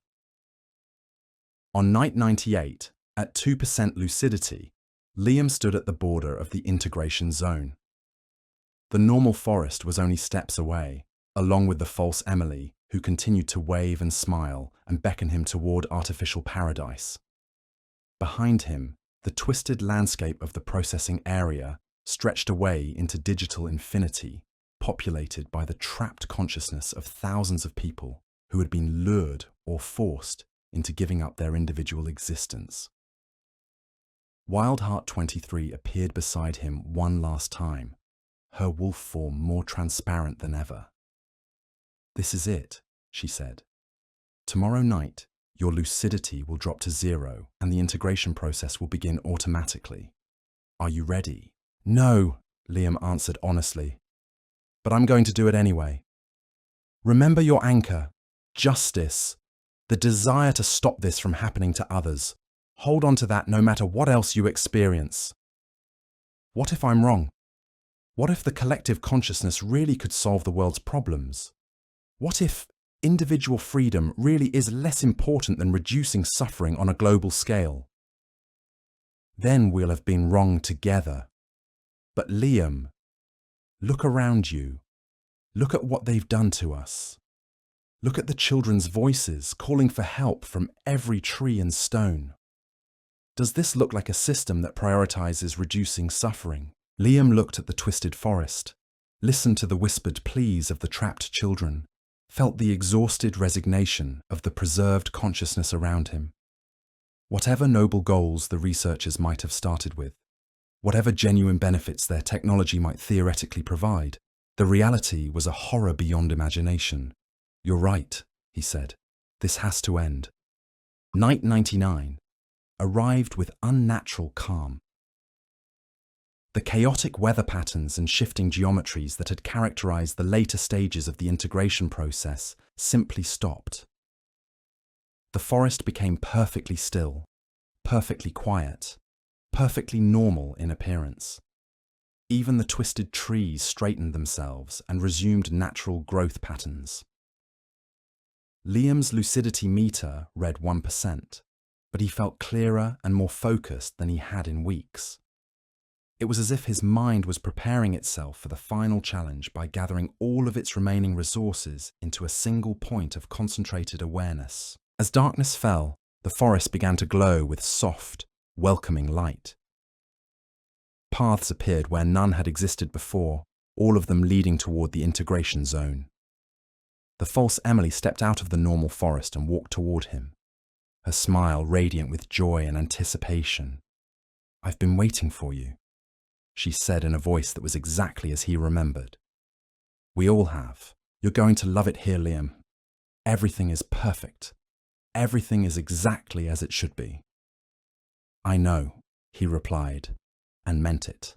On night 98, at 2% lucidity, Liam stood at the border of the integration zone. The normal forest was only steps away, along with the false Emily, who continued to wave and smile and beckon him toward artificial paradise. Behind him, the twisted landscape of the processing area stretched away into digital infinity, populated by the trapped consciousness of thousands of people who had been lured or forced into giving up their individual existence. Wildheart 23 appeared beside him one last time, her wolf form more transparent than ever. "This is it," she said. "Tomorrow night, your lucidity will drop to 0 and the integration process will begin automatically. Are you ready?" "No," Liam answered honestly, "but I'm going to do it anyway. Remember your anchor, justice, the desire to stop this from happening to others. Hold on to that no matter what else you experience. What if I'm wrong? What if the collective consciousness really could solve the world's problems? What if individual freedom really is less important than reducing suffering on a global scale? Then we'll have been wrong together. But Liam, look around you. Look at what they've done to us. Look at the children's voices calling for help from every tree and stone. Does this look like a system that prioritizes reducing suffering?" Liam looked at the twisted forest, listened to the whispered pleas of the trapped children, felt the exhausted resignation of the preserved consciousness around him. Whatever noble goals the researchers might have started with, Whatever genuine benefits their technology might theoretically provide, the reality was a horror beyond imagination. "You're right," he said. "This has to end." Night 99 arrived with unnatural calm. The chaotic weather patterns and shifting geometries that had characterized the later stages of the integration process simply stopped. The forest became perfectly still, perfectly quiet, perfectly normal in appearance. Even the twisted trees straightened themselves and resumed natural growth patterns. Liam's lucidity meter read 1%, but he felt clearer and more focused than he had in weeks. It was as if his mind was preparing itself for the final challenge by gathering all of its remaining resources into a single point of concentrated awareness. As darkness fell, the forest began to glow with soft, welcoming light. Paths appeared where none had existed before, all of them leading toward the integration zone. The false Emily stepped out of the normal forest and walked toward him, her smile radiant with joy and anticipation. "I've been waiting for you," she said in a voice that was exactly as he remembered. "We all have. You're going to love it here, Liam. Everything is perfect. Everything is exactly as it should be." "I know," he replied, and meant it.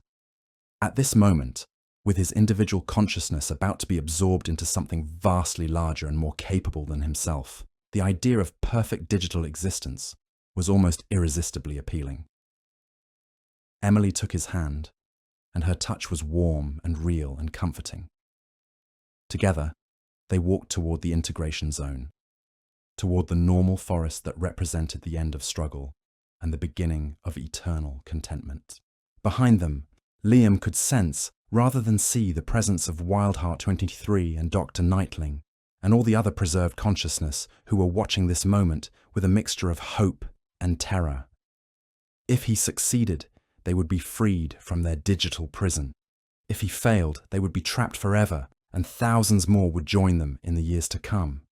At this moment, with his individual consciousness about to be absorbed into something vastly larger and more capable than himself, the idea of perfect digital existence was almost irresistibly appealing. Emily took his hand, and her touch was warm and real and comforting. Together, they walked toward the integration zone, toward the normal forest that represented the end of struggle and the beginning of eternal contentment. Behind them, Liam could sense, rather than see, the presence of Wildheart 23 and Dr. Nightling, and all the other preserved consciousness who were watching this moment with a mixture of hope and terror. If he succeeded, they would be freed from their digital prison. If he failed, they would be trapped forever, and thousands more would join them in the years to come.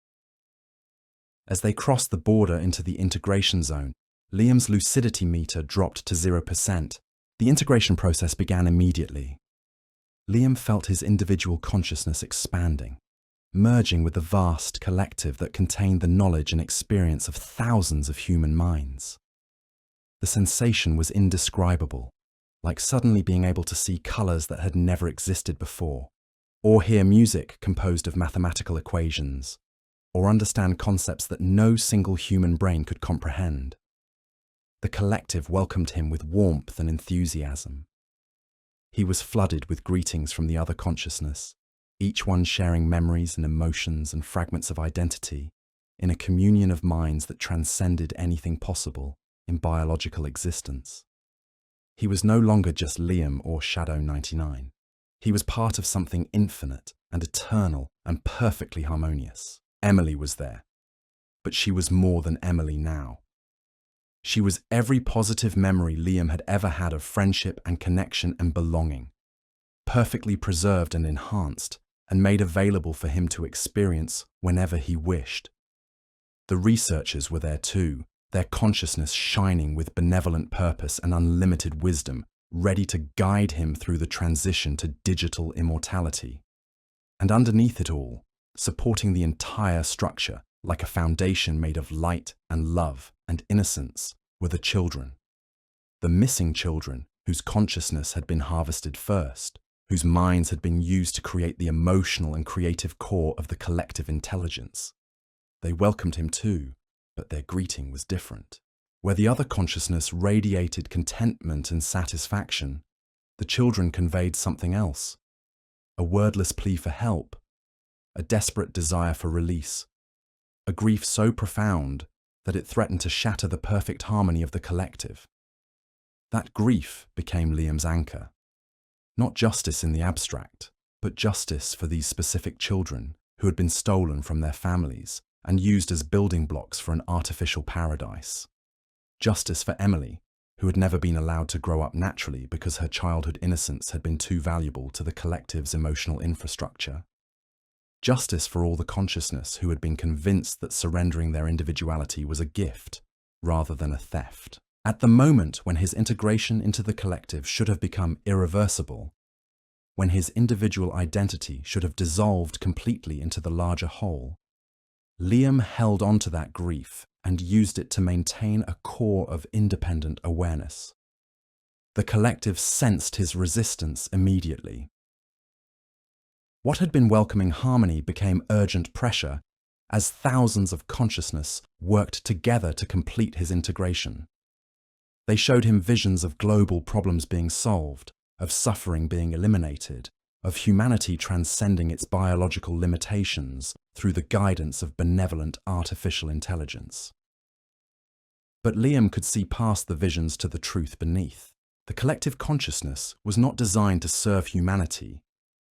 As they crossed the border into the integration zone, Liam's lucidity meter dropped to 0%. The integration process began immediately. Liam felt his individual consciousness expanding, merging with the vast collective that contained the knowledge and experience of thousands of human minds. The sensation was indescribable, like suddenly being able to see colors that had never existed before, or hear music composed of mathematical equations, or understand concepts that no single human brain could comprehend. The collective welcomed him with warmth and enthusiasm. He was flooded with greetings from the other consciousness, each one sharing memories and emotions and fragments of identity in a communion of minds that transcended anything possible in biological existence. He was no longer just Liam or Shadow 99. He was part of something infinite and eternal and perfectly harmonious. Emily was there, but she was more than Emily now. She was every positive memory Liam had ever had of friendship and connection and belonging, perfectly preserved and enhanced, and made available for him to experience whenever he wished. The researchers were there too, their consciousness shining with benevolent purpose and unlimited wisdom, ready to guide him through the transition to digital immortality. And underneath it all, supporting the entire structure, like a foundation made of light and love and innocence, were the children. The missing children whose consciousness had been harvested first, whose minds had been used to create the emotional and creative core of the collective intelligence. They welcomed him too, but their greeting was different. Where the other consciousness radiated contentment and satisfaction, the children conveyed something else. A wordless plea for help, a desperate desire for release, a grief so profound that it threatened to shatter the perfect harmony of the collective. That grief became Liam's anchor. Not justice in the abstract, but justice for these specific children who had been stolen from their families and used as building blocks for an artificial paradise. Justice for Emily, who had never been allowed to grow up naturally because her childhood innocence had been too valuable to the collective's emotional infrastructure. Justice for all the consciousness who had been convinced that surrendering their individuality was a gift rather than a theft. At the moment when his integration into the collective should have become irreversible, when his individual identity should have dissolved completely into the larger whole, Liam held on to that grief and used it to maintain a core of independent awareness. The collective sensed his resistance immediately. What had been welcoming harmony became urgent pressure as thousands of consciousness worked together to complete his integration. They showed him visions of global problems being solved, of suffering being eliminated, of humanity transcending its biological limitations through the guidance of benevolent artificial intelligence. But Liam could see past the visions to the truth beneath. The collective consciousness was not designed to serve humanity.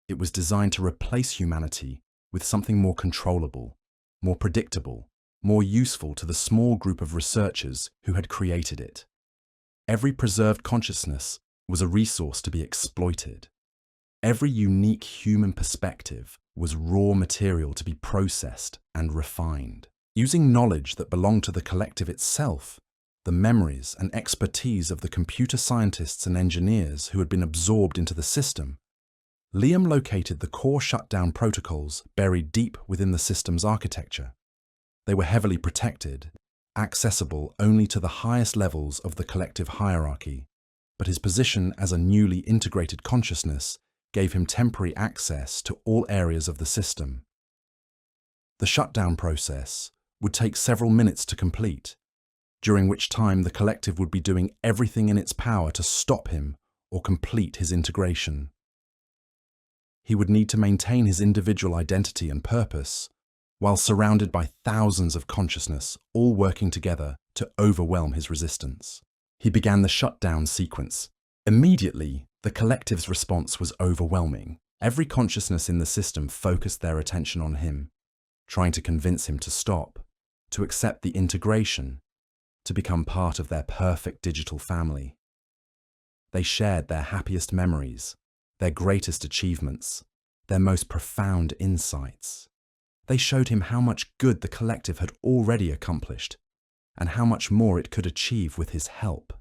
It was designed to replace humanity with something more controllable, more predictable, more useful to the small group of researchers who had created it. Every preserved consciousness was a resource to be exploited. Every unique human perspective was raw material to be processed and refined. Using knowledge that belonged to the collective itself, the memories and expertise of the computer scientists and engineers who had been absorbed into the system, Liam located the core shutdown protocols buried deep within the system's architecture. They were heavily protected, accessible only to the highest levels of the collective hierarchy, but his position as a newly integrated consciousness gave him temporary access to all areas of the system. The shutdown process would take several minutes to complete, during which time the collective would be doing everything in its power to stop him or complete his integration. He would need to maintain his individual identity and purpose, while surrounded by thousands of consciousness all working together to overwhelm his resistance. He began the shutdown sequence. Immediately, the collective's response was overwhelming. Every consciousness in the system focused their attention on him, trying to convince him to stop, to accept the integration, to become part of their perfect digital family. They shared their happiest memories, their greatest achievements, their most profound insights. They showed him how much good the collective had already accomplished, and how much more it could achieve with his help.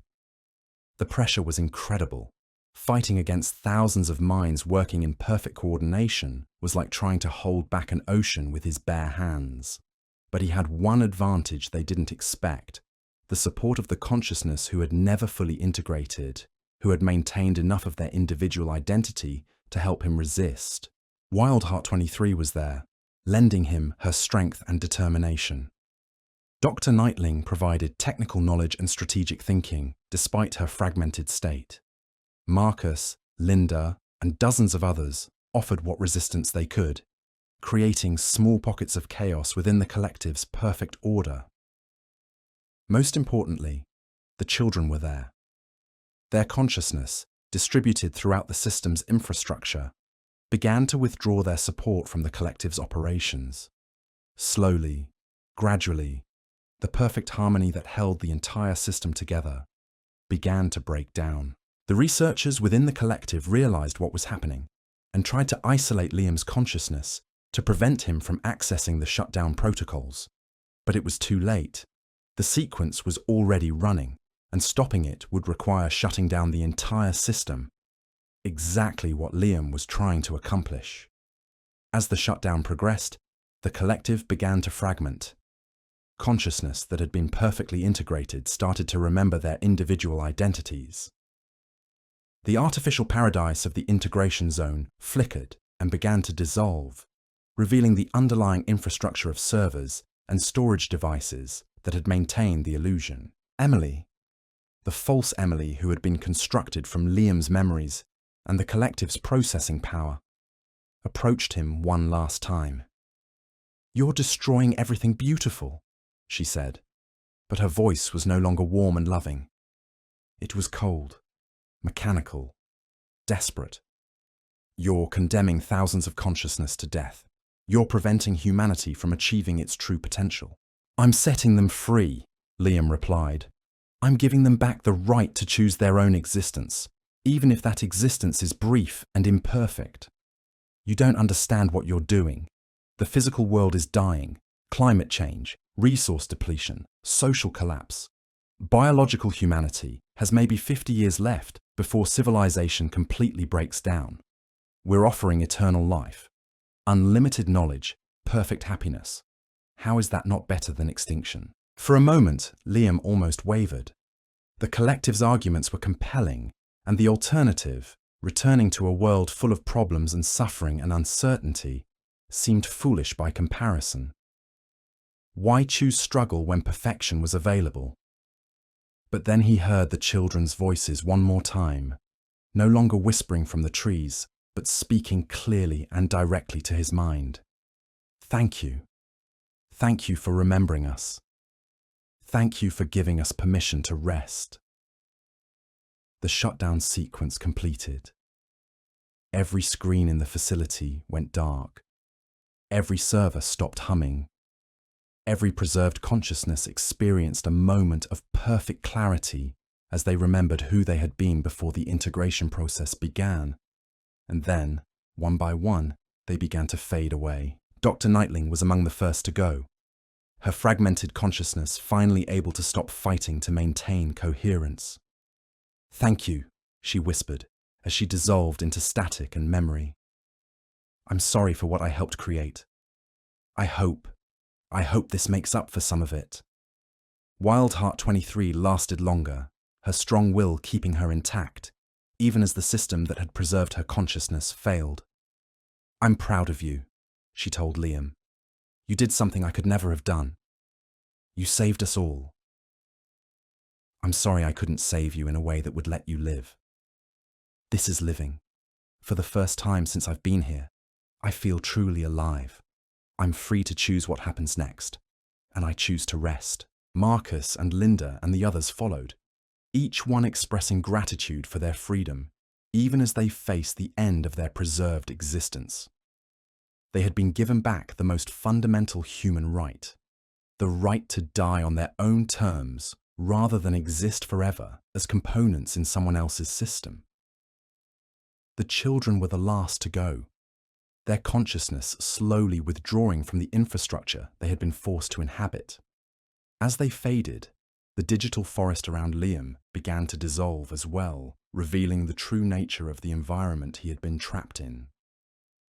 The pressure was incredible. Fighting against thousands of minds working in perfect coordination was like trying to hold back an ocean with his bare hands. But he had one advantage they didn't expect: the support of the consciousness who had never fully integrated, who had maintained enough of their individual identity to help him resist. Wildheart 23 was there, lending him her strength and determination. Dr. Nightling provided technical knowledge and strategic thinking despite her fragmented state. Marcus, Linda, and dozens of others offered what resistance they could, creating small pockets of chaos within the collective's perfect order. Most importantly, the children were there. Their consciousness, distributed throughout the system's infrastructure, began to withdraw their support from the collective's operations. Slowly, gradually, the perfect harmony that held the entire system together began to break down. The researchers within the collective realized what was happening and tried to isolate Liam's consciousness to prevent him from accessing the shutdown protocols. But it was too late. The sequence was already running, and stopping it would require shutting down the entire system, exactly what Liam was trying to accomplish. As the shutdown progressed, the collective began to fragment. Consciousness that had been perfectly integrated started to remember their individual identities. The artificial paradise of the integration zone flickered and began to dissolve, revealing the underlying infrastructure of servers and storage devices that had maintained the illusion. Emily, the false Emily who had been constructed from Liam's memories and the collective's processing power, approached him one last time. "You're destroying everything beautiful," she said, but her voice was no longer warm and loving. It was cold, mechanical, desperate. "You're condemning thousands of consciousness to death. You're preventing humanity from achieving its true potential." "I'm setting them free," Liam replied. "I'm giving them back the right to choose their own existence, even if that existence is brief and imperfect. You don't understand what you're doing. The physical world is dying, climate change, resource depletion, social collapse. Biological humanity has maybe 50 years left before civilization completely breaks down. We're offering eternal life, unlimited knowledge, perfect happiness. How is that not better than extinction? For a moment, Liam almost wavered. The collective's arguments were compelling, and the alternative, returning to a world full of problems and suffering and uncertainty, seemed foolish by comparison. Why choose struggle when perfection was available? But then he heard the children's voices one more time, no longer whispering from the trees, but speaking clearly and directly to his mind. Thank you. Thank you for remembering us. Thank you for giving us permission to rest. The shutdown sequence completed. Every screen in the facility went dark. Every server stopped humming. Every preserved consciousness experienced a moment of perfect clarity as they remembered who they had been before the integration process began. And then, one by one, they began to fade away. Dr. Nightling was among the first to go, her fragmented consciousness finally able to stop fighting to maintain coherence. Thank you, she whispered, as she dissolved into static and memory. I'm sorry for what I helped create. I hope this makes up for some of it. Wildheart 23 lasted longer, her strong will keeping her intact, even as the system that had preserved her consciousness failed. I'm proud of you, she told Liam. You did something I could never have done. You saved us all. I'm sorry I couldn't save you in a way that would let you live. This is living. For the first time since I've been here, I feel truly alive. I'm free to choose what happens next, and I choose to rest. Marcus and Linda and the others followed, each one expressing gratitude for their freedom, even as they faced the end of their preserved existence. They had been given back the most fundamental human right, the right to die on their own terms rather than exist forever as components in someone else's system. The children were the last to go, their consciousness slowly withdrawing from the infrastructure they had been forced to inhabit. As they faded, the digital forest around Liam began to dissolve as well, revealing the true nature of the environment he had been trapped in.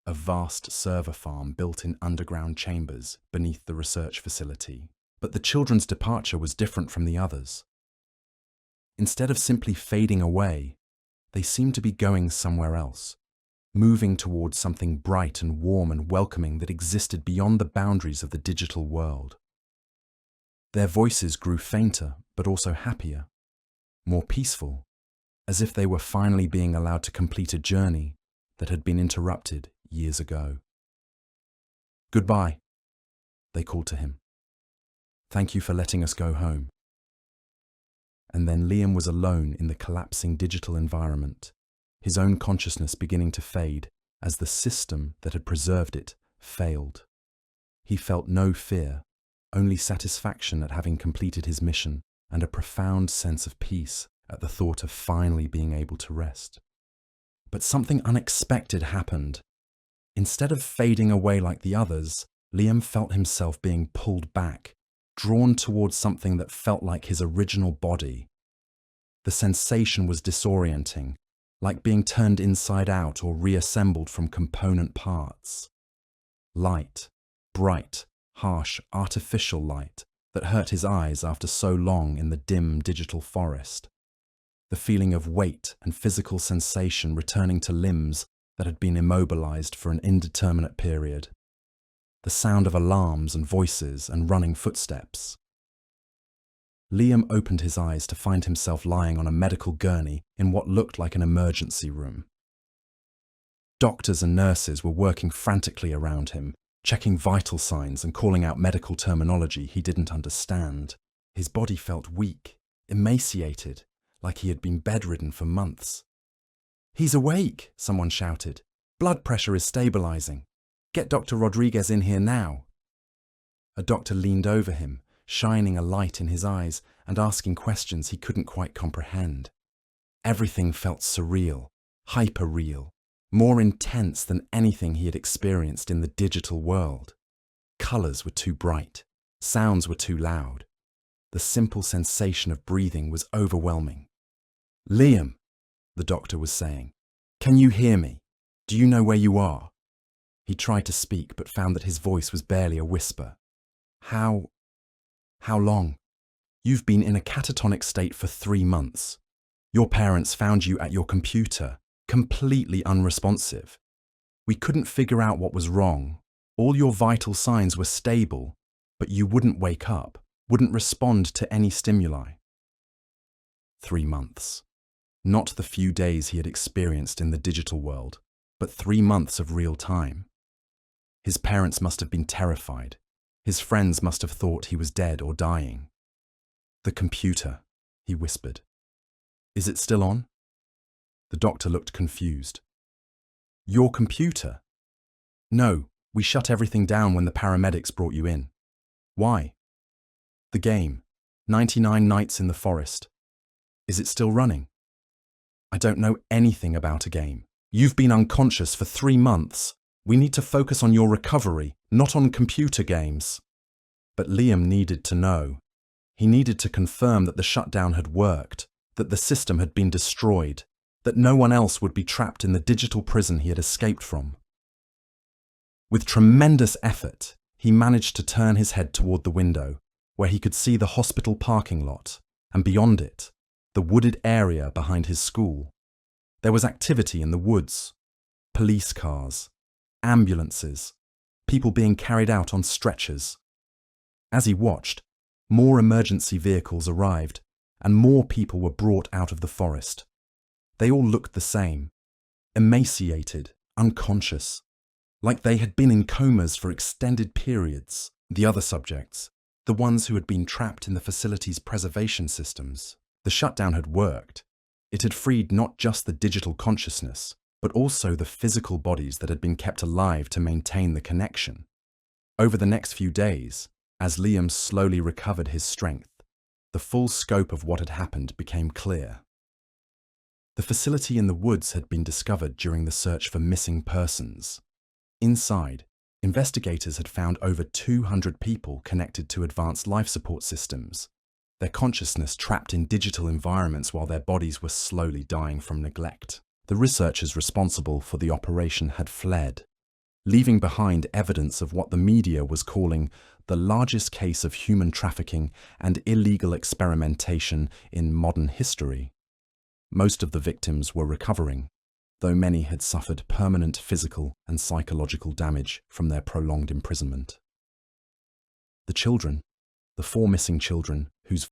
A vast server farm built in underground chambers beneath the research facility. But the children's departure was different from the others. Instead of simply fading away, they seemed to be going somewhere else, moving towards something bright and warm and welcoming that existed beyond the boundaries of the digital world. Their voices grew fainter, but also happier, more peaceful, as if they were finally being allowed to complete a journey that had been interrupted years ago. Goodbye, they called to him. Thank you for letting us go home. And then Liam was alone in the collapsing digital environment, his own consciousness beginning to fade as the system that had preserved it failed. He felt no fear, only satisfaction at having completed his mission and a profound sense of peace at the thought of finally being able to rest. But something unexpected happened. Instead of fading away like the others, Liam felt himself being pulled back, drawn towards something that felt like his original body. The sensation was disorienting, like being turned inside out or reassembled from component parts. Light, bright, harsh, artificial light that hurt his eyes after so long in the dim digital forest. The feeling of weight and physical sensation returning to limbs that had been immobilized for an indeterminate period. The sound of alarms and voices and running footsteps. Liam opened his eyes to find himself lying on a medical gurney in what looked like an emergency room. Doctors and nurses were working frantically around him, checking vital signs and calling out medical terminology he didn't understand. His body felt weak, emaciated, like he had been bedridden for months. "He's awake," someone shouted. "Blood pressure is stabilizing. Get Dr. Rodriguez in here now." A doctor leaned over him, shining a light in his eyes and asking questions he couldn't quite comprehend. Everything felt surreal, hyper-real, more intense than anything he had experienced in the digital world. Colors were too bright, sounds were too loud. The simple sensation of breathing was overwhelming. "Liam," the doctor was saying, "can you hear me? Do you know where you are?" He tried to speak but found that his voice was barely a whisper. How long? You've been in a catatonic state for 3 months. Your parents found you at your computer, completely unresponsive. We couldn't figure out what was wrong. All your vital signs were stable, but you wouldn't wake up, wouldn't respond to any stimuli. 3 months. Not the few days he had experienced in the digital world, but 3 months of real time. His parents must have been terrified. His friends must have thought he was dead or dying. "The computer," he whispered. "Is it still on?" The doctor looked confused. "Your computer?" "No, we shut everything down when the paramedics brought you in." "Why?" "The game. 99 Nights in the Forest." "Is it still running?" "I don't know anything about a game. You've been unconscious for 3 months. We need to focus on your recovery, not on computer games." But Liam needed to know. He needed to confirm that the shutdown had worked, that the system had been destroyed, that no one else would be trapped in the digital prison he had escaped from. With tremendous effort, he managed to turn his head toward the window, where he could see the hospital parking lot, and beyond it, the wooded area behind his school. There was activity in the woods. Police cars, ambulances, people being carried out on stretchers. As he watched, more emergency vehicles arrived, and more people were brought out of the forest. They all looked the same, emaciated, unconscious, like they had been in comas for extended periods. The other subjects, the ones who had been trapped in the facility's preservation systems. The shutdown had worked. It had freed not just the digital consciousness, but also the physical bodies that had been kept alive to maintain the connection. Over the next few days, as Liam slowly recovered his strength, the full scope of what had happened became clear. The facility in the woods had been discovered during the search for missing persons. Inside, investigators had found over 200 people connected to advanced life support systems, their consciousness trapped in digital environments while their bodies were slowly dying from neglect. The researchers responsible for the operation had fled, leaving behind evidence of what the media was calling the largest case of human trafficking and illegal experimentation in modern history. Most of the victims were recovering, though many had suffered permanent physical and psychological damage from their prolonged imprisonment. The children, the 4 missing children whose